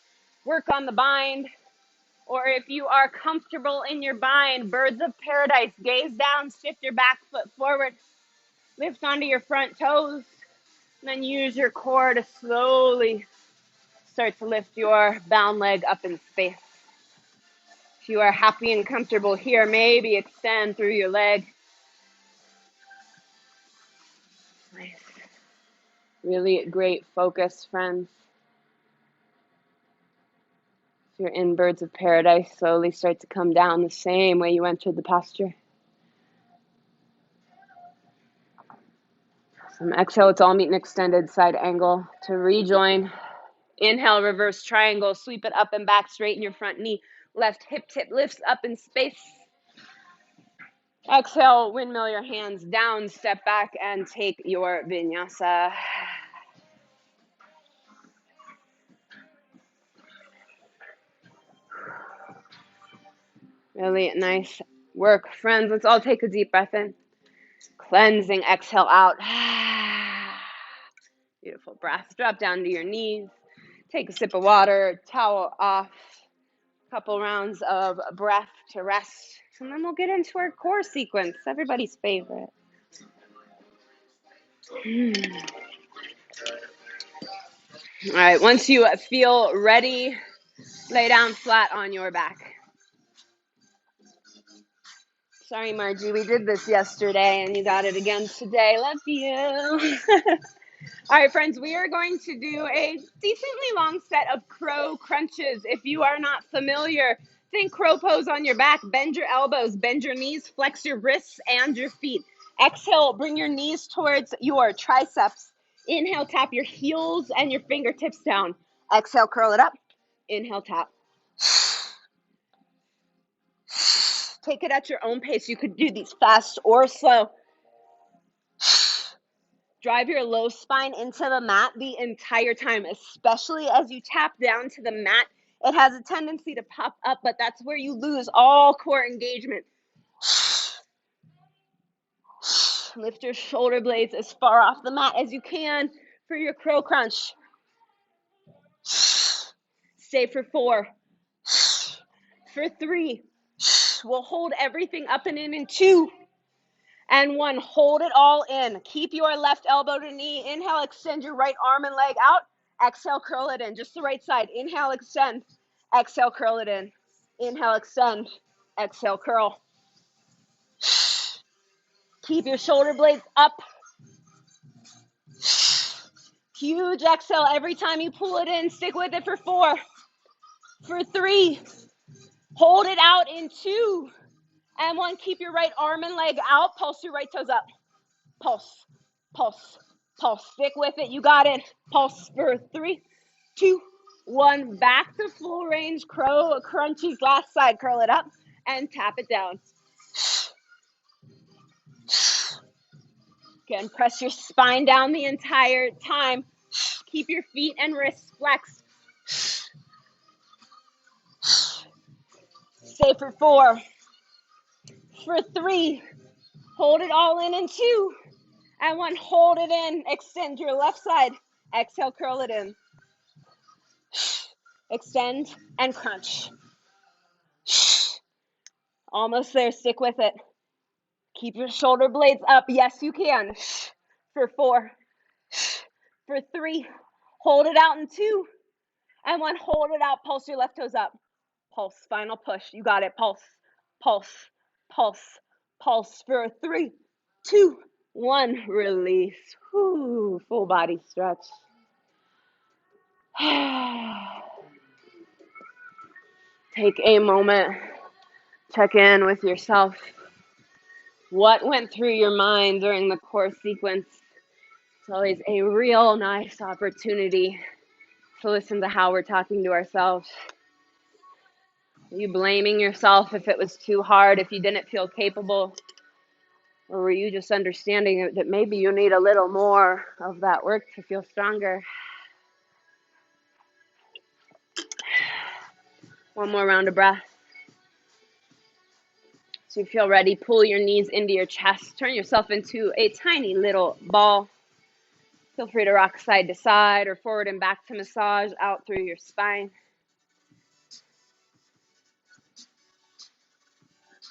Work on the bind. Or if you are comfortable in your bind, birds of paradise. Gaze down, shift your back foot forward. Lift onto your front toes. And then use your core to slowly start to lift your bound leg up in space. If you are happy and comfortable here, maybe extend through your leg. Nice. Really great focus, friends. If you're in birds of paradise, slowly start to come down the same way you entered the posture. Awesome. Exhale, let's all meet an extended side angle to rejoin. Inhale, reverse triangle, sweep it up and back, straighten your front knee. Left hip tip lifts up in space. Exhale, windmill your hands down, step back and take your vinyasa. Really nice work, friends. Let's all take a deep breath in. Cleansing, exhale out. Beautiful breath. Drop down to your knees. Take a sip of water, towel off. Couple rounds of breath to rest. And then we'll get into our core sequence, everybody's favorite. All right, once you feel ready, lay down flat on your back. Sorry, Margie, we did this yesterday and you got it again today. Love you. All right, friends, we are going to do a decently long set of crow crunches. If you are not familiar, think crow pose on your back. Bend your elbows, bend your knees, flex your wrists and your feet. Exhale, bring your knees towards your triceps. Inhale, tap your heels and your fingertips down. Exhale, curl it up. Inhale, tap. Take it at your own pace. You could do these fast or slow. Drive your low spine into the mat the entire time, especially as you tap down to the mat. It has a tendency to pop up, but that's where you lose all core engagement. Lift your shoulder blades as far off the mat as you can for your crow crunch. Stay for 4. For 3. We'll hold everything up and in 2. And 1, hold it all in. Keep your left elbow to knee. Inhale, extend your right arm and leg out. Exhale, curl it in. Just the right side. Inhale, extend. Exhale, curl it in. Inhale, extend. Exhale, curl. Keep your shoulder blades up. Huge exhale every time you pull it in. Stick with it for 4. For 3. Hold it out in 2. And 1, keep your right arm and leg out. Pulse your right toes up. Pulse, pulse, pulse. Stick with it. You got it. Pulse for 3, 2, 1. Back to full range. Crow crunchies. Last side. Curl it up and tap it down. Again, press your spine down the entire time. Keep your feet and wrists flexed. Stay for 4. For 3. Hold it all in 2. And 1, hold it in. Extend your left side. Exhale, curl it in. Extend and crunch. Almost there. Stick with it. Keep your shoulder blades up. Yes, you can. For 4. For 3. Hold it out in 2. And 1, hold it out. Pulse your left toes up. Pulse. Final push. You got it. Pulse. Pulse. Pulse. Pulse for 3, 2, 1. Release. Whew. Full body stretch. Take a moment. Check in with yourself. What went through your mind during the core sequence? It's always a real nice opportunity to listen to how we're talking to ourselves. Are you blaming yourself if it was too hard, if you didn't feel capable? Or were you just understanding that maybe you need a little more of that work to feel stronger? One more round of breath. So you feel ready, pull your knees into your chest. Turn yourself into a tiny little ball. Feel free to rock side to side or forward and back to massage out through your spine.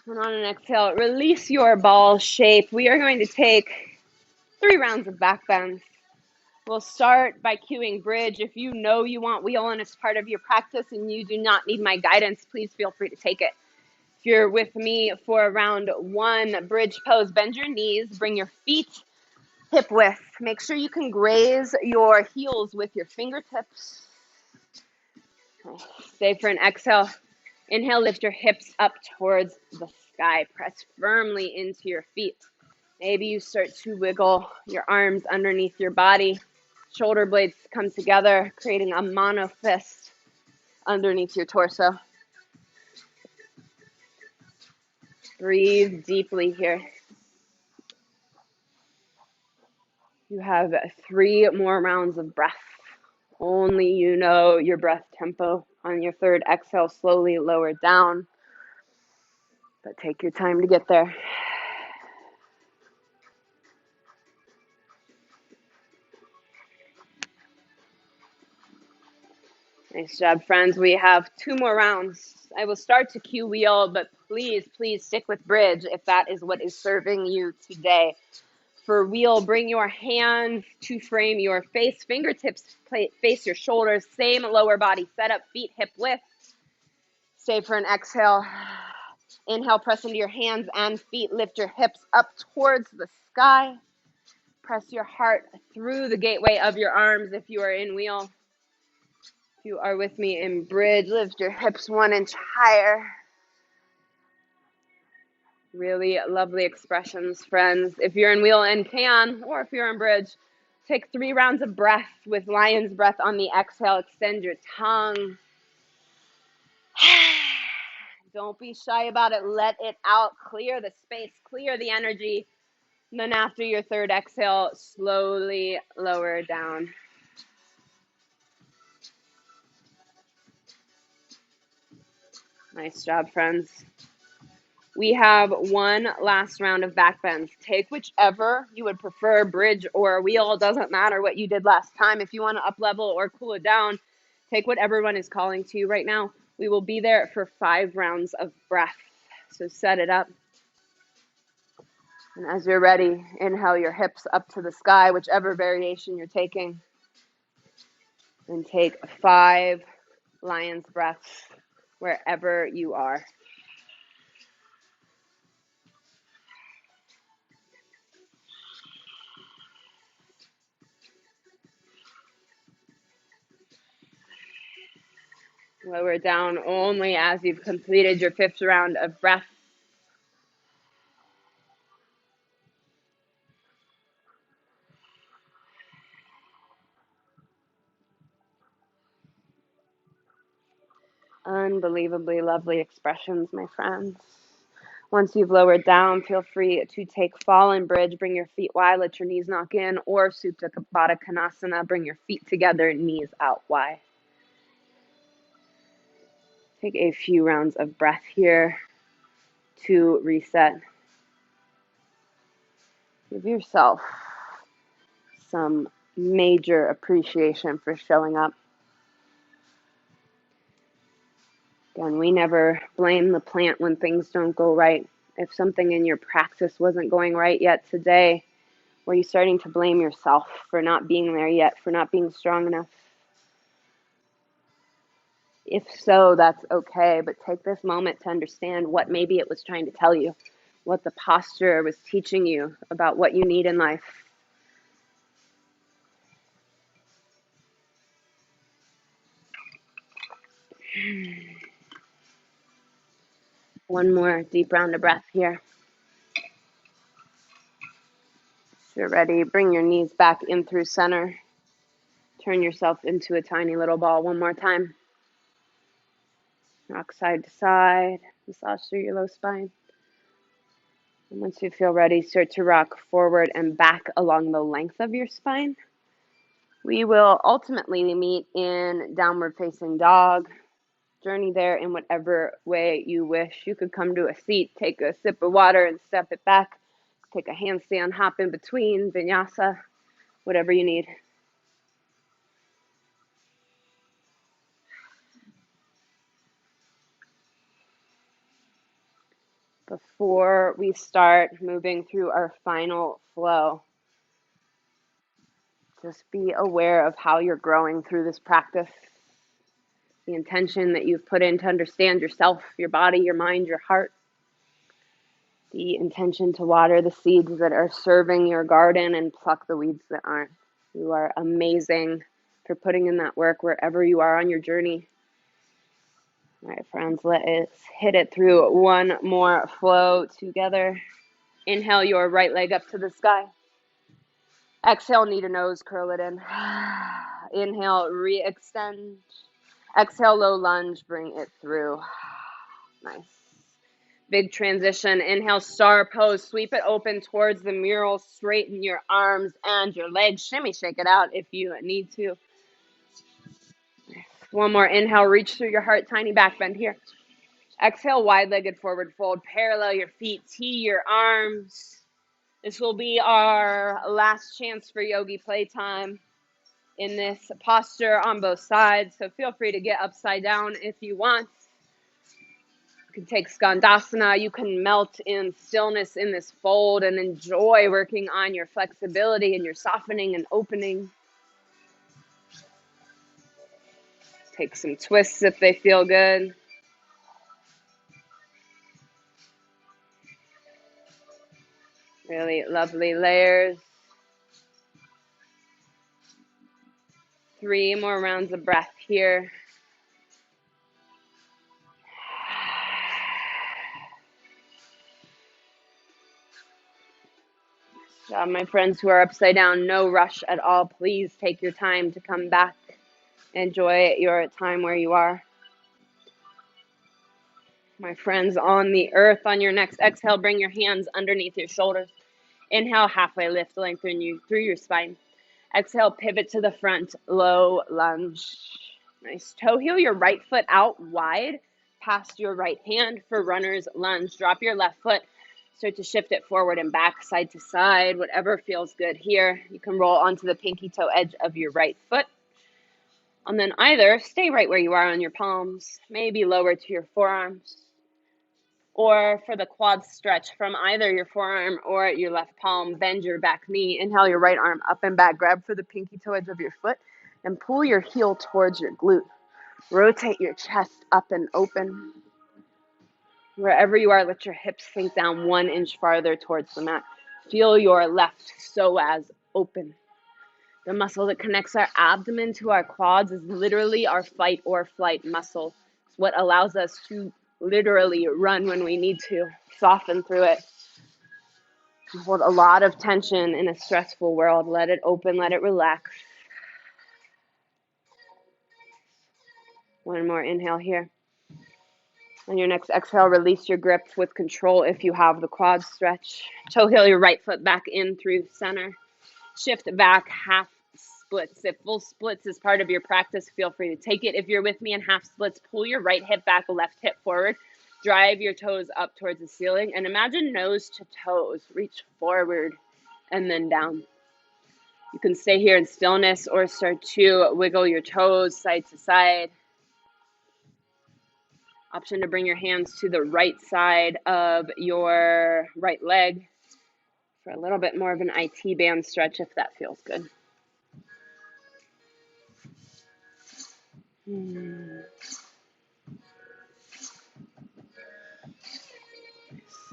And on an exhale, release your ball shape. We are going to take 3 rounds of back bends. We'll start by cueing bridge. If you know you want wheel and it's part of your practice and you do not need my guidance, please feel free to take it. If you're with me for round 1, bridge pose, bend your knees, bring your feet hip width. Make sure you can graze your heels with your fingertips. Stay for an exhale. Inhale, lift your hips up towards the sky. Press firmly into your feet. Maybe you start to wiggle your arms underneath your body. Shoulder blades come together, creating a mono fist underneath your torso. Breathe deeply here. You have 3 more rounds of breath. Only you know your breath tempo. On your 3rd exhale, slowly lower down, but take your time to get there. Nice job, friends. We have 2 more rounds. I will start to cue wheel, but please, please stick with bridge if that is what is serving you today. For wheel, bring your hands to frame your face. Fingertips face your shoulders. Same lower body setup. Feet hip width. Stay for an exhale. Inhale, press into your hands and feet. Lift your hips up towards the sky. Press your heart through the gateway of your arms if you are in wheel. If you are with me in bridge, lift your hips 1 inch higher. Really lovely expressions, friends. If you're in wheel and can, or if you're in bridge, take 3 rounds of breath with lion's breath on the exhale. Extend your tongue. Don't be shy about it. Let it out. Clear the space, clear the energy. And then after your third exhale, slowly lower down. Nice job, friends. We have one last round of back bends. Take whichever you would prefer, bridge or wheel. Doesn't matter what you did last time. If you want to up level or cool it down, take what everyone is calling to you right now. We will be there for 5 rounds of breath. So set it up. And as you're ready, inhale your hips up to the sky, whichever variation you're taking. And take 5 lion's breaths wherever you are. Lower down only as you've completed your 5th round of breath. Unbelievably lovely expressions, my friends. Once you've lowered down, feel free to take fallen bridge. Bring your feet wide, let your knees knock in, or Supta Baddha Konasana. Bring your feet together, knees out wide. Take a few rounds of breath here to reset. Give yourself some major appreciation for showing up. Again, we never blame the plant when things don't go right. If something in your practice wasn't going right yet today, were you starting to blame yourself for not being there yet, for not being strong enough? If so, that's okay, but take this moment to understand what maybe it was trying to tell you, what the posture was teaching you about what you need in life. One more deep round of breath here. If you're ready, bring your knees back in through center. Turn yourself into a tiny little ball one more time. Rock side to side, massage through your low spine. And once you feel ready, start to rock forward and back along the length of your spine. We will ultimately meet in downward facing dog. Journey there in whatever way you wish. You could come to a seat, take a sip of water and step it back. Take a handstand, hop in between, vinyasa, whatever you need. Before we start moving through our final flow, just be aware of how you're growing through this practice. The intention that you've put in to understand yourself, your body, your mind, your heart. The intention to water the seeds that are serving your garden and pluck the weeds that aren't. You are amazing for putting in that work wherever you are on your journey. All right, friends, let's hit it through one more flow together. Inhale your right leg up to the sky. Exhale, knee to nose, curl it in. Inhale, re-extend. Exhale, low lunge, bring it through. Nice. Big transition. Inhale, star pose. Sweep it open towards the mural. Straighten your arms and your legs. Shimmy, shake it out if you need to. One more inhale, reach through your heart, tiny back bend here. Exhale, wide-legged forward fold. Parallel your feet, tee your arms. This will be our last chance for yogi playtime in this posture on both sides. So feel free to get upside down if you want. You can take Skandasana. You can melt in stillness in this fold and enjoy working on your flexibility and your softening and opening. Take some twists if they feel good. Really lovely layers. 3 more rounds of breath here. My friends who are upside down, no rush at all. Please take your time to come back. Enjoy your time where you are. My friends on the earth. On your next exhale, bring your hands underneath your shoulders. Inhale, halfway lift, lengthen you through your spine. Exhale, pivot to the front, low lunge. Nice. Toe heel your right foot out wide past your right hand for runner's lunge. Drop your left foot. Start to shift it forward and back, side to side, whatever feels good here. You can roll onto the pinky toe edge of your right foot. And then either stay right where you are on your palms, maybe lower to your forearms. Or for the quad stretch from either your forearm or your left palm, bend your back knee. Inhale your right arm up and back. Grab for the pinky toe edge of your foot and pull your heel towards your glute. Rotate your chest up and open. Wherever you are, let your hips sink down 1 inch farther towards the mat. Feel your left psoas open. The muscle that connects our abdomen to our quads is literally our fight or flight muscle. It's what allows us to literally run when we need to, soften through it. Hold a lot of tension in a stressful world. Let it open, let it relax. One more inhale here. On your next exhale, release your grip with control if you have the quad stretch. Toe heel your right foot back in through center. Shift back, half splits. If full splits is part of your practice, feel free to take it. If you're with me in half splits, pull your right hip back, left hip forward. Drive your toes up towards the ceiling and imagine nose to toes. Reach forward and then down. You can stay here in stillness or start to wiggle your toes side to side. Option to bring your hands to the right side of your right leg for a little bit more of an IT band stretch if that feels good.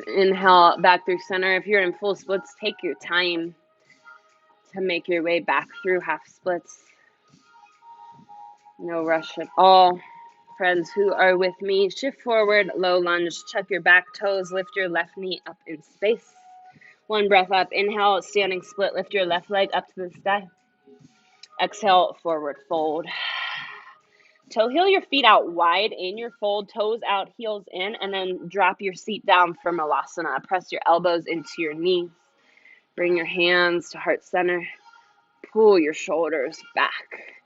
Inhale back through center. If you're in full splits, take your time to make your way back through half splits. No rush at all. Friends who are with me, shift forward, low lunge, tuck your back toes, lift your left knee up in space. One breath up, inhale, standing split, lift your left leg up to the sky. Exhale, forward fold. Toe heel your feet out wide in your fold, toes out, heels in, and then drop your seat down for Malasana. Press your elbows into your knees. Bring your hands to heart center. Pull your shoulders back.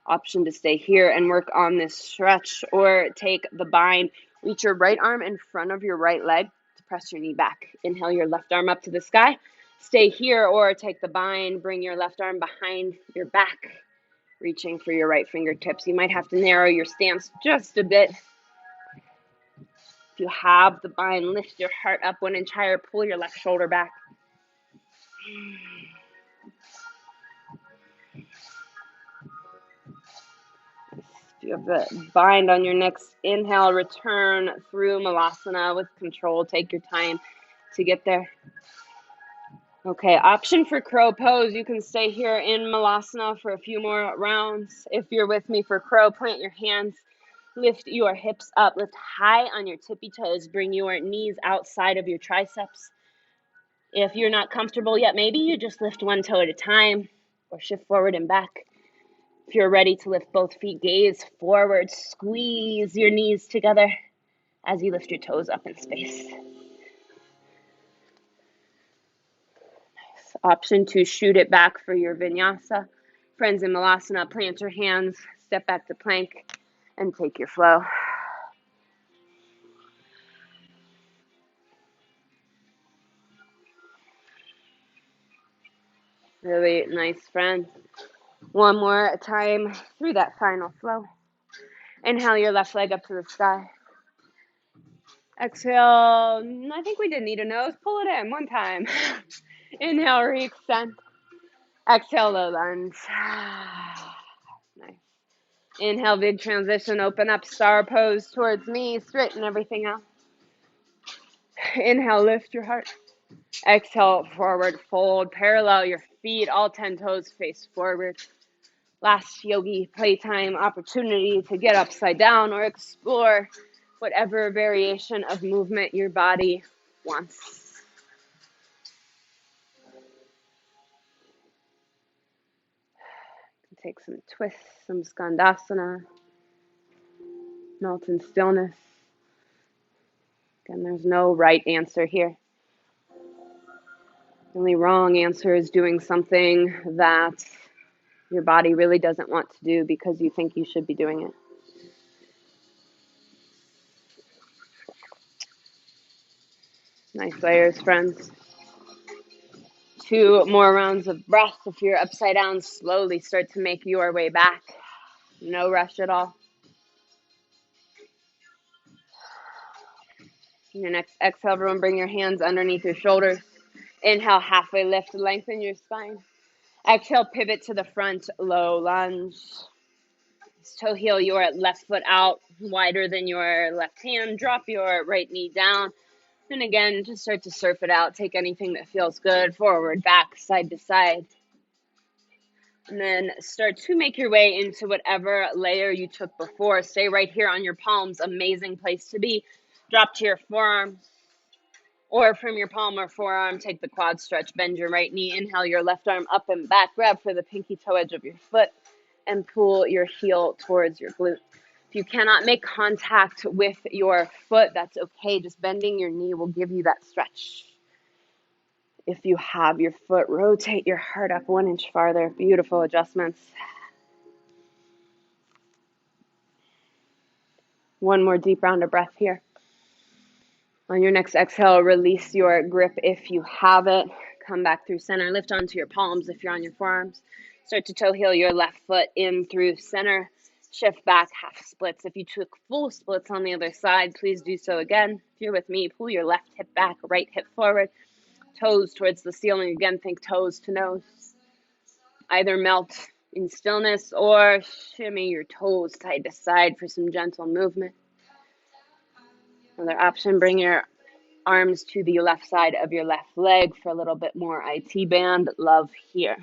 Option to stay here and work on this stretch or take the bind. Reach your right arm in front of your right leg to press your knee back. Inhale your left arm up to the sky. Stay here or take the bind. Bring your left arm behind your back, reaching for your right fingertips. You might have to narrow your stance just a bit. If you have the bind, lift your heart up 1 inch higher. Pull your left shoulder back. If you have the bind on your next inhale, return through Malasana with control. Take your time to get there. Okay, option for crow pose. You can stay here in Malasana for a few more rounds. If you're with me for crow, plant your hands. Lift your hips up. Lift high on your tippy toes. Bring your knees outside of your triceps. If you're not comfortable yet, maybe you just lift one toe at a time or shift forward and back. If you're ready to lift both feet, gaze forward, squeeze your knees together as you lift your toes up in space. Nice. Option to shoot it back for your vinyasa. Friends in Malasana, plant your hands, step back to plank, and take your flow. Really nice, friends. One more time through that final flow. Inhale your left leg up to the sky. Exhale, I think we didn't need a nose. Pull it in one time. Inhale, re-extend. Exhale, low lunge. Nice. Inhale, big transition. Open up, star pose towards me. Straighten everything out. Inhale, lift your heart. Exhale, forward fold. Parallel your feet. All 10 toes face forward. Last yogi playtime opportunity to get upside down or explore whatever variation of movement your body wants. Take some twists, some skandasana, melt in stillness. Again, there's no right answer here. The only wrong answer is doing something that your body really doesn't want to do because you think you should be doing it. Nice layers, friends. 2 more rounds of breath. If you're upside down, slowly start to make your way back. No rush at all. Your next exhale, everyone, bring your hands underneath your shoulders. Inhale, halfway lift, lengthen your spine. Exhale, pivot to the front, low lunge. Toe heel your left foot out, wider than your left hand. Drop your right knee down. And again, just start to surf it out. Take anything that feels good, forward, back, side to side. And then start to make your way into whatever layer you took before. Stay right here on your palms. Amazing place to be. Drop to your forearm. Or from your palm or forearm, take the quad stretch. Bend your right knee. Inhale your left arm up and back. Grab for the pinky toe edge of your foot. And pull your heel towards your glute. If you cannot make contact with your foot, that's okay. Just bending your knee will give you that stretch. If you have your foot, rotate your heart up 1 inch farther. Beautiful adjustments. One more deep round of breath here. On your next exhale, release your grip if you have it. Come back through center. Lift onto your palms if you're on your forearms. Start to toe heel your left foot in through center. Shift back, half splits. If you took full splits on the other side, please do so again. If you're with me, pull your left hip back, right hip forward. Toes towards the ceiling. Again, think toes to nose. Either melt in stillness or shimmy your toes side to side for some gentle movement. Another option, bring your arms to the left side of your left leg for a little bit more IT band love here.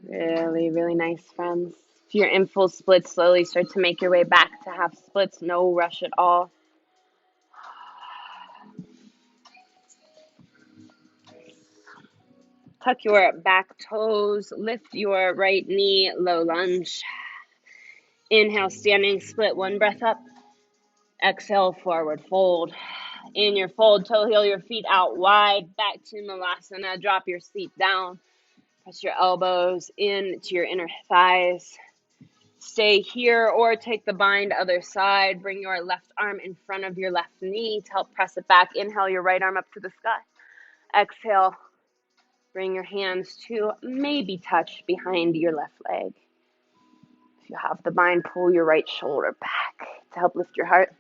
Really, really nice, friends. If you're in full splits, slowly start to make your way back to half splits. No rush at all. Tuck your back toes. Lift your right knee, low lunge. Inhale, standing split. 1 breath up. Exhale, forward fold. In your fold, toe heel your feet out wide. Back to Malasana. Drop your seat down. Press your elbows into your inner thighs. Stay here or take the bind other side. Bring your left arm in front of your left knee to help press it back. Inhale your right arm up to the sky. Exhale, bring your hands to maybe touch behind your left leg. If you have the bind, pull your right shoulder back to help lift your heart.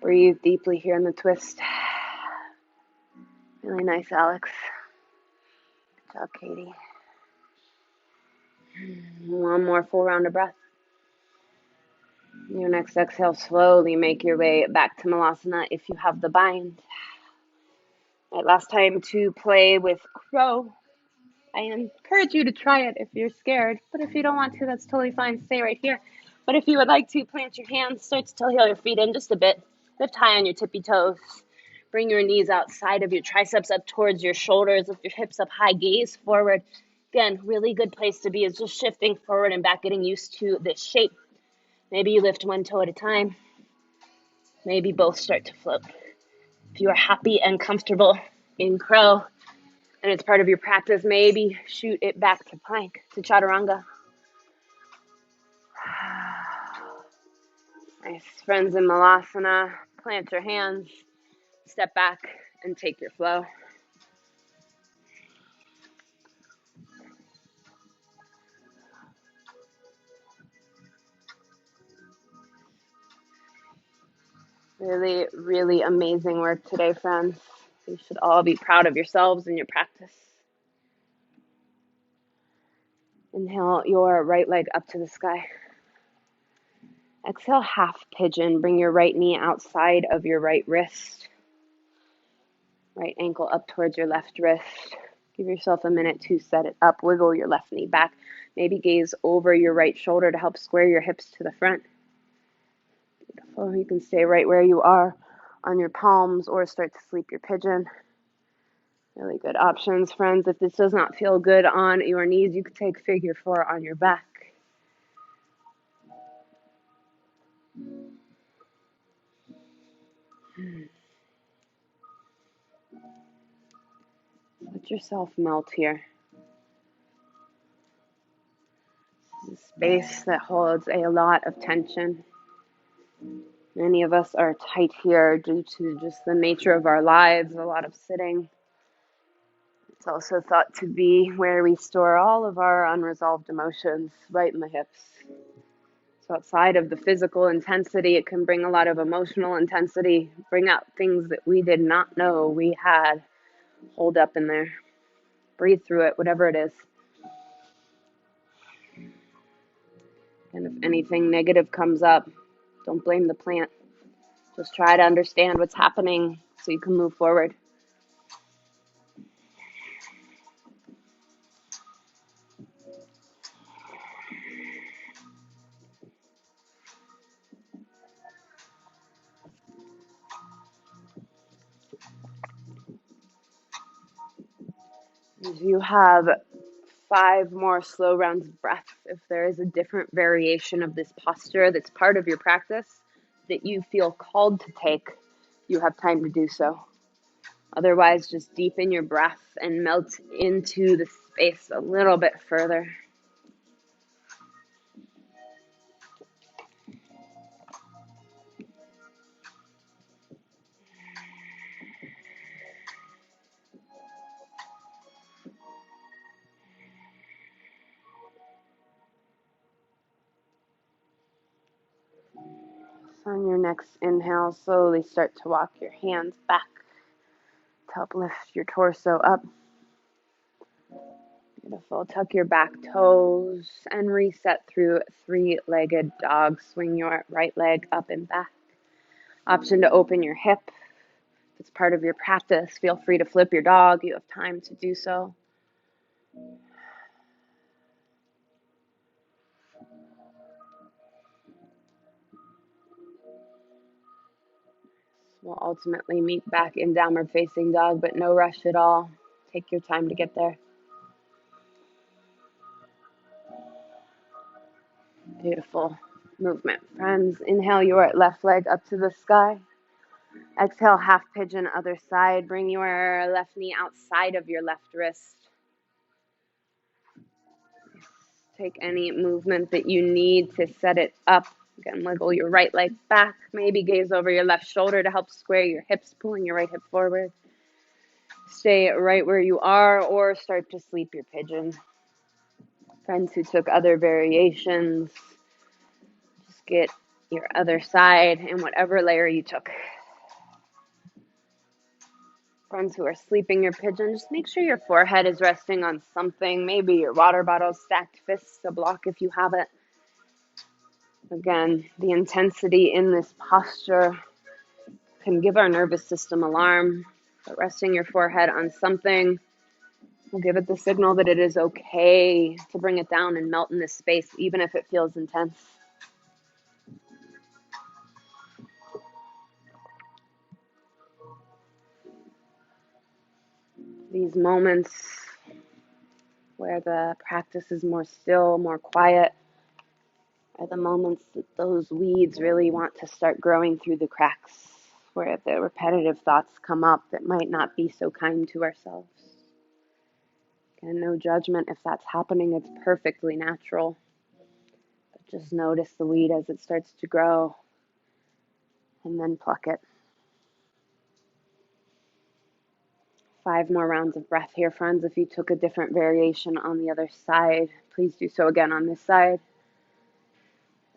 Breathe deeply here in the twist. Really nice, Alex. Good job, Katie. 1 more full round of breath. Your next exhale, slowly make your way back to Malasana if you have the bind. Right, last time to play with crow. I encourage you to try it if you're scared, but if you don't want to, that's totally fine. Stay right here. But if you would like to, plant your hands, start to toe heel your feet in just a bit. Lift high on your tippy toes. Bring your knees outside of your triceps up towards your shoulders. Lift your hips up high, gaze forward. Again, really good place to be is just shifting forward and back, getting used to this shape. Maybe you lift 1 toe at a time. Maybe both start to float. If you are happy and comfortable in crow and it's part of your practice, maybe shoot it back to plank, to chaturanga. Nice. Friends in Malasana, plant your hands, step back, and take your flow. Really, really amazing work today, friends. You should all be proud of yourselves and your practice. Inhale your right leg up to the sky. Exhale, half pigeon. Bring your right knee outside of your right wrist. Right ankle up towards your left wrist. Give yourself a minute to set it up. Wiggle your left knee back. Maybe gaze over your right shoulder to help square your hips to the front. Beautiful. You can stay right where you are on your palms or start to sleep your pigeon. Really good options, friends. If this does not feel good on your knees, you could take figure 4 on your back. Let yourself melt here. This is a space that holds a lot of tension. Many of us are tight here due to just the nature of our lives, a lot of sitting. It's also thought to be where we store all of our unresolved emotions, right in the hips. So outside of the physical intensity, it can bring a lot of emotional intensity, bring out things that we did not know we had hold up in there. Breathe through it, whatever it is. And if anything negative comes up, don't blame the plant. Just try to understand what's happening so you can move forward. If you have 5 more slow rounds of breath, if there is a different variation of this posture that's part of your practice that you feel called to take, you have time to do so. Otherwise, just deepen your breath and melt into the space a little bit further. So on your next inhale, slowly start to walk your hands back to help lift your torso up. Beautiful. Tuck your back toes and reset through 3-legged dog. Swing your right leg up and back. Option to open your hip. If it's part of your practice, feel free to flip your dog. You have time to do so. We'll ultimately meet back in downward facing dog, but no rush at all. Take your time to get there. Beautiful movement. Friends, inhale your left leg up to the sky. Exhale, half pigeon, other side. Bring your left knee outside of your left wrist. Take any movement that you need to set it up. Again, wiggle your right leg back. Maybe gaze over your left shoulder to help square your hips, pulling your right hip forward. Stay right where you are or start to sleep your pigeon. Friends who took other variations, just get your other side in whatever layer you took. Friends who are sleeping your pigeon, just make sure your forehead is resting on something. Maybe your water bottle, stacked fists to block if you have it. Again, the intensity in this posture can give our nervous system alarm, but resting your forehead on something will give it the signal that it is okay to bring it down and melt in this space, even if it feels intense. These moments where the practice is more still, more quiet, are the moments that those weeds really want to start growing through the cracks, where the repetitive thoughts come up that might not be so kind to ourselves. And no judgment if that's happening, it's perfectly natural. But just notice the weed as it starts to grow and then pluck it. 5 more rounds of breath here, friends. If you took a different variation on the other side, please do so again on this side.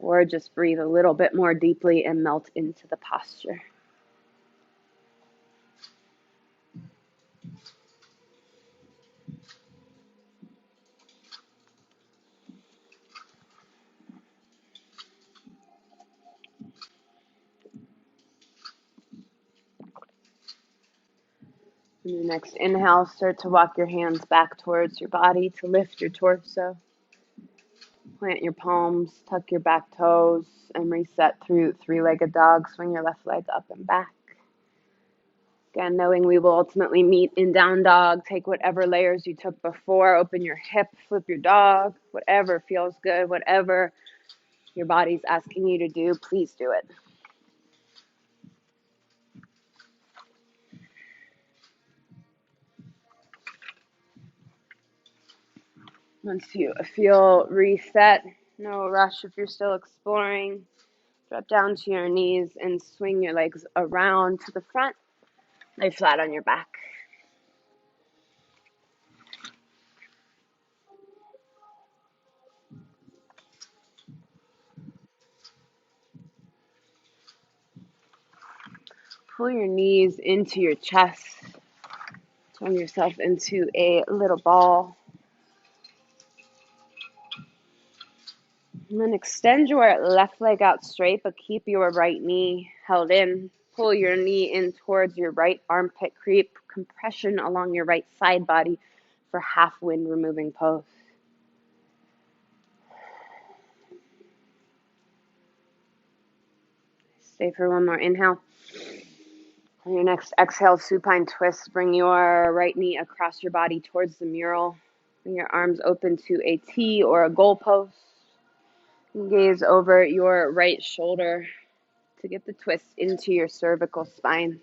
Or just breathe a little bit more deeply and melt into the posture. On your next inhale, start to walk your hands back towards your body to lift your torso. Plant your palms, tuck your back toes, and reset through 3-legged dog. Swing your left leg up and back. Again, knowing we will ultimately meet in down dog, take whatever layers you took before, open your hip, flip your dog, whatever feels good, whatever your body's asking you to do, please do it. Once you feel reset, no rush if you're still exploring, drop down to your knees and swing your legs around to the front. Lay flat on your back. Pull your knees into your chest. Turn yourself into a little ball. And then extend your left leg out straight, but keep your right knee held in. Pull your knee in towards your right armpit. Create compression along your right side body for half wind removing pose. Stay for one more inhale. On your next exhale, supine twist. Bring your right knee across your body towards the mural. Bring your arms open to a T or a goalpost. Gaze over your right shoulder to get the twist into your cervical spine.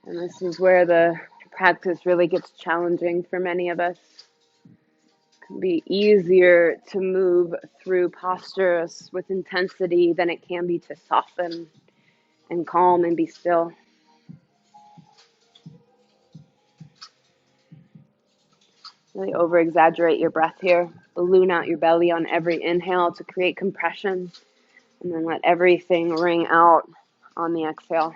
And this is where the practice really gets challenging for many of us. It can be easier to move through postures with intensity than it can be to soften and calm and be still. Really over-exaggerate your breath here. Balloon out your belly on every inhale to create compression. And then let everything ring out on the exhale.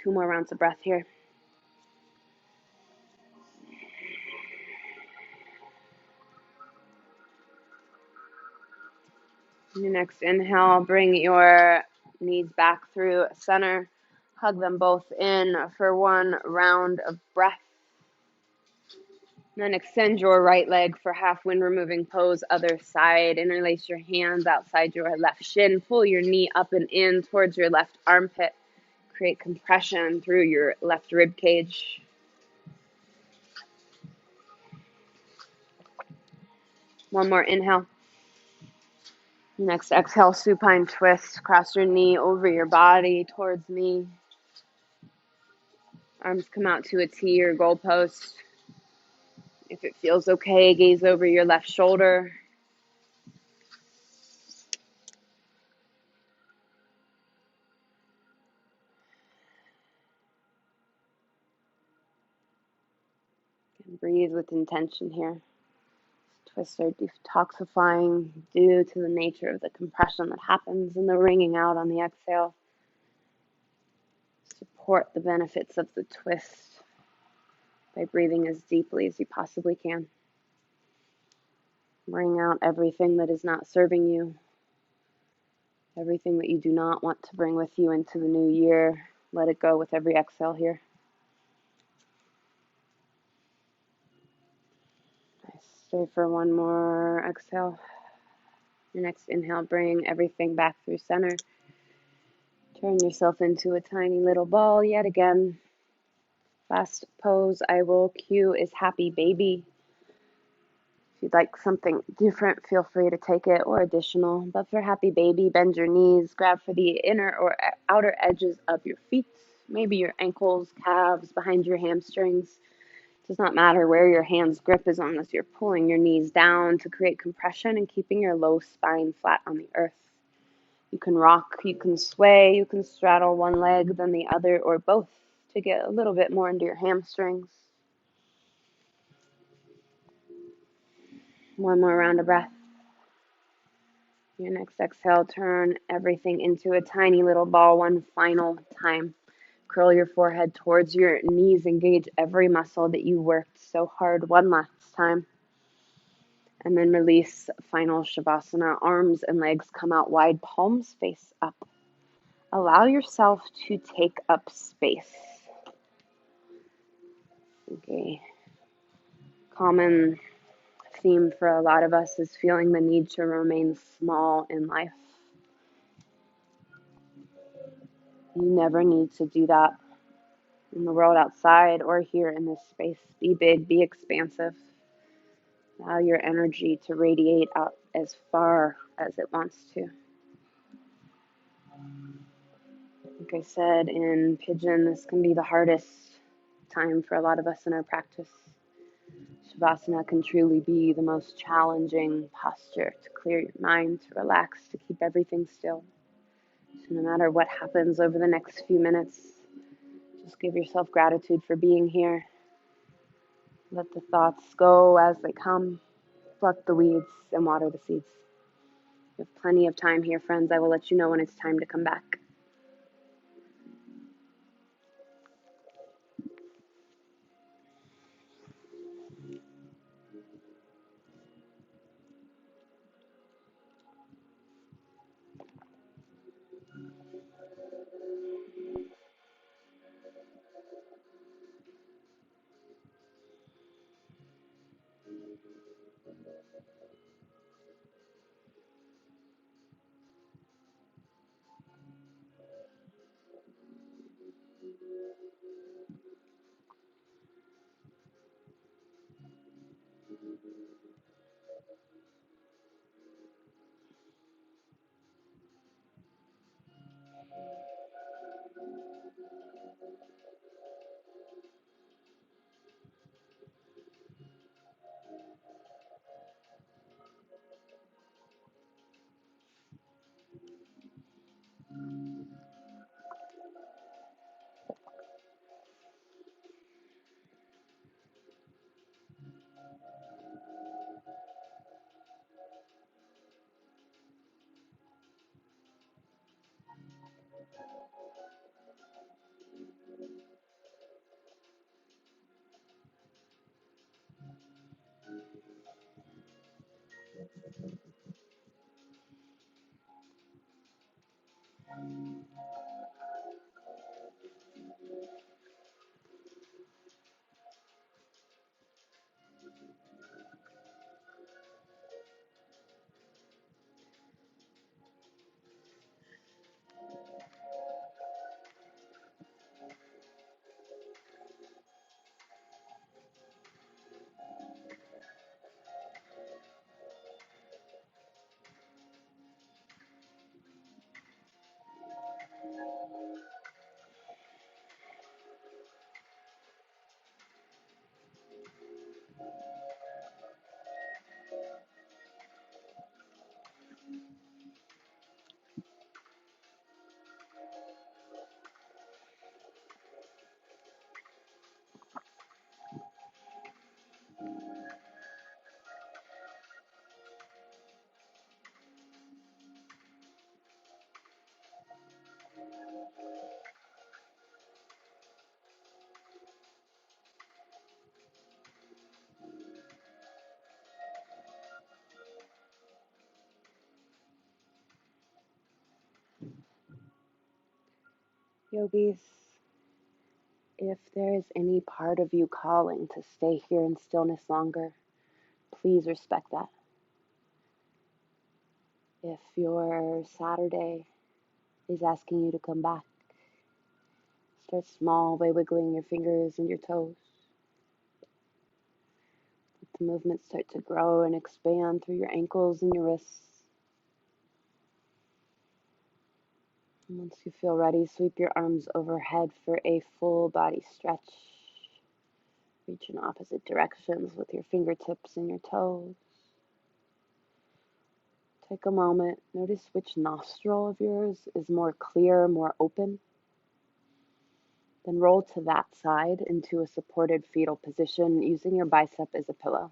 2 more rounds of breath here. On your next inhale, bring your knees back through center. Hug them both in for 1 round of breath. And then extend your right leg for half wind removing pose, other side. Interlace your hands outside your left shin. Pull your knee up and in towards your left armpit. Create compression through your left rib cage. One more inhale. Next exhale, supine twist. Cross your knee over your body towards me. Arms come out to a T or goalpost. If it feels okay, gaze over your left shoulder. And breathe with intention here. Twists are detoxifying due to the nature of the compression that happens and the ringing out on the exhale. Support the benefits of the twist by breathing as deeply as you possibly can. Ring out everything that is not serving you, everything that you do not want to bring with you into the new year. Let it go with every exhale here. Nice. Stay for one more exhale. Your next inhale, bring everything back through center. Turn yourself into a tiny little ball yet again. Last pose I will cue is happy baby. If you'd like something different, feel free to take it or additional. But for happy baby, bend your knees, grab for the inner or outer edges of your feet, maybe your ankles, calves, behind your hamstrings. It does not matter where your hands grip as long as you're pulling your knees down to create compression and keeping your low spine flat on the earth. You can rock, you can sway, you can straddle one leg, then the other, or both to get a little bit more into your hamstrings. One more round of breath. Your next exhale, turn everything into a tiny little ball one final time. Curl your forehead towards your knees. Engage every muscle that you worked so hard one last time. And then release final Shavasana. Arms and legs come out wide, palms face up. Allow yourself to take up space. Okay. Common theme for a lot of us is feeling the need to remain small in life. You never need to do that in the world outside or here in this space. Be big, be expansive. Allow your energy to radiate out as far as it wants to. Like I said in Pigeon, this can be the hardest time for a lot of us in our practice. Shavasana can truly be the most challenging posture to clear your mind, to relax, to keep everything still. So no matter what happens over the next few minutes, just give yourself gratitude for being here. Let the thoughts go as they come. Pluck the weeds and water the seeds. You have plenty of time here, friends. I will let you know when it's time to come back. Yogis, if there is any part of you calling to stay here in stillness longer, please respect that. If your Saturday is asking you to come back, start small by wiggling your fingers and your toes. Let the movement start to grow and expand through your ankles and your wrists. And once you feel ready, sweep your arms overhead for a full body stretch. Reach in opposite directions with your fingertips and your toes. Take a moment. Notice which nostril of yours is more clear, more open. Then roll to that side into a supported fetal position using your bicep as a pillow.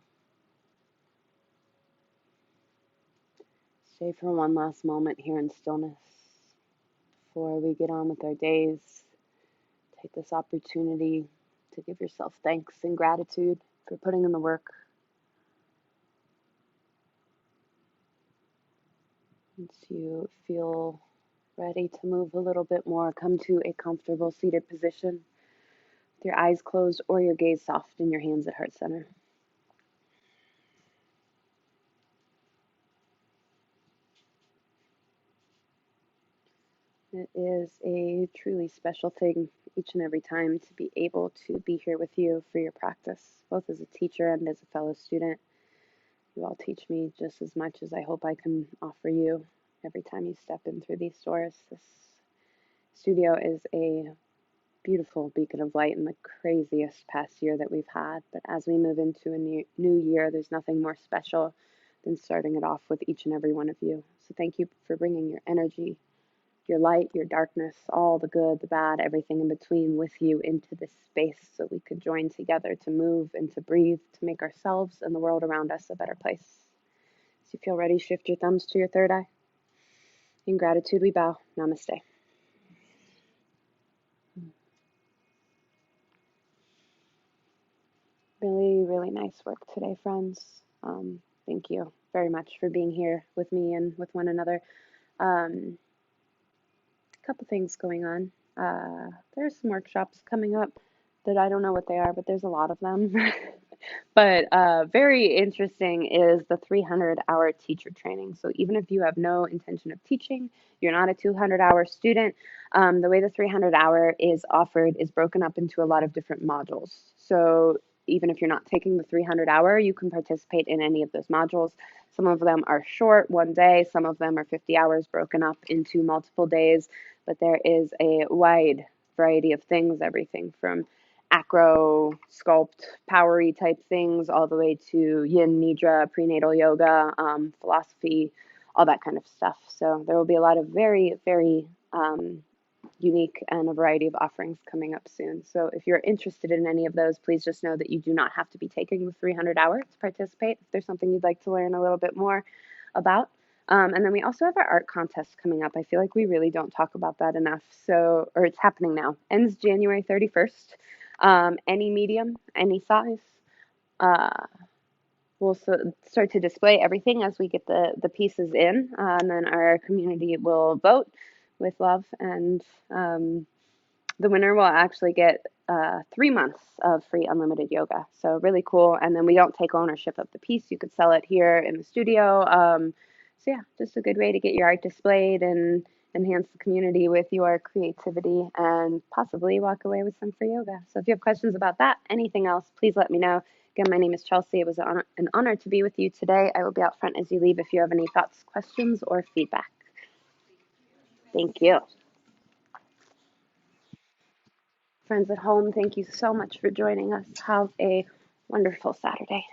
Stay for one last moment here in stillness. Before we get on with our days, take this opportunity to give yourself thanks and gratitude for putting in the work. Once you feel Ready to move a little bit more, come to a comfortable seated position with your eyes closed or your gaze soft and your hands at heart center. It is a truly special thing each and every time to be able to be here with you for your practice, both as a teacher and as a fellow student. You all teach me just as much as I hope I can offer you every time you step in through these doors. This studio is a beautiful beacon of light in the craziest past year that we've had. But as we move into a new year, there's nothing more special than starting it off with each and every one of you. So thank you for bringing your energy, your light, your darkness, all the good, the bad, everything in between with you into this space so we could join together to move and to breathe, to make ourselves and the world around us a better place. So you feel ready, shift your thumbs to your third eye. In gratitude, we bow. Namaste. Really, really nice work today, friends. Thank you very much for being here with me and with one another. A couple things going on. There's some workshops coming up that I don't know what they are, but there's a lot of them. But very interesting is the 300-hour teacher training. So even if you have no intention of teaching, you're not a 200-hour student, the way the 300-hour is offered is broken up into a lot of different modules. So even if you're not taking the 300-hour, you can participate in any of those modules. Some of them are short, one day. Some of them are 50 hours broken up into multiple days. But there is a wide variety of things, everything from acro, sculpt, powery type things, all the way to yin, nidra, prenatal yoga, philosophy, all that kind of stuff. So there will be a lot of very, very unique and a variety of offerings coming up soon. So if you're interested in any of those, please just know that you do not have to be taking the 300-hour to participate. If there's something you'd like to learn a little bit more about. And then we also have our art contest coming up. I feel like we really don't talk about that enough. So, or it's happening now. Ends January 31st. Any medium, any size. We'll start to display everything as we get the pieces in, and then our community will vote with love, and the winner will actually get 3 months of free unlimited yoga. So really cool. And then we don't take ownership of the piece. You could sell it here in the studio. So yeah, just a good way to get your art displayed and enhance the community with your creativity and possibly walk away with some free yoga. So if you have questions about that, anything else, please let me know. Again, my name is Chelsea. It was an honor to be with you today. I will be out front as you leave if you have any thoughts, questions, or feedback. Thank you. Friends at home, thank you so much for joining us. Have a wonderful Saturday.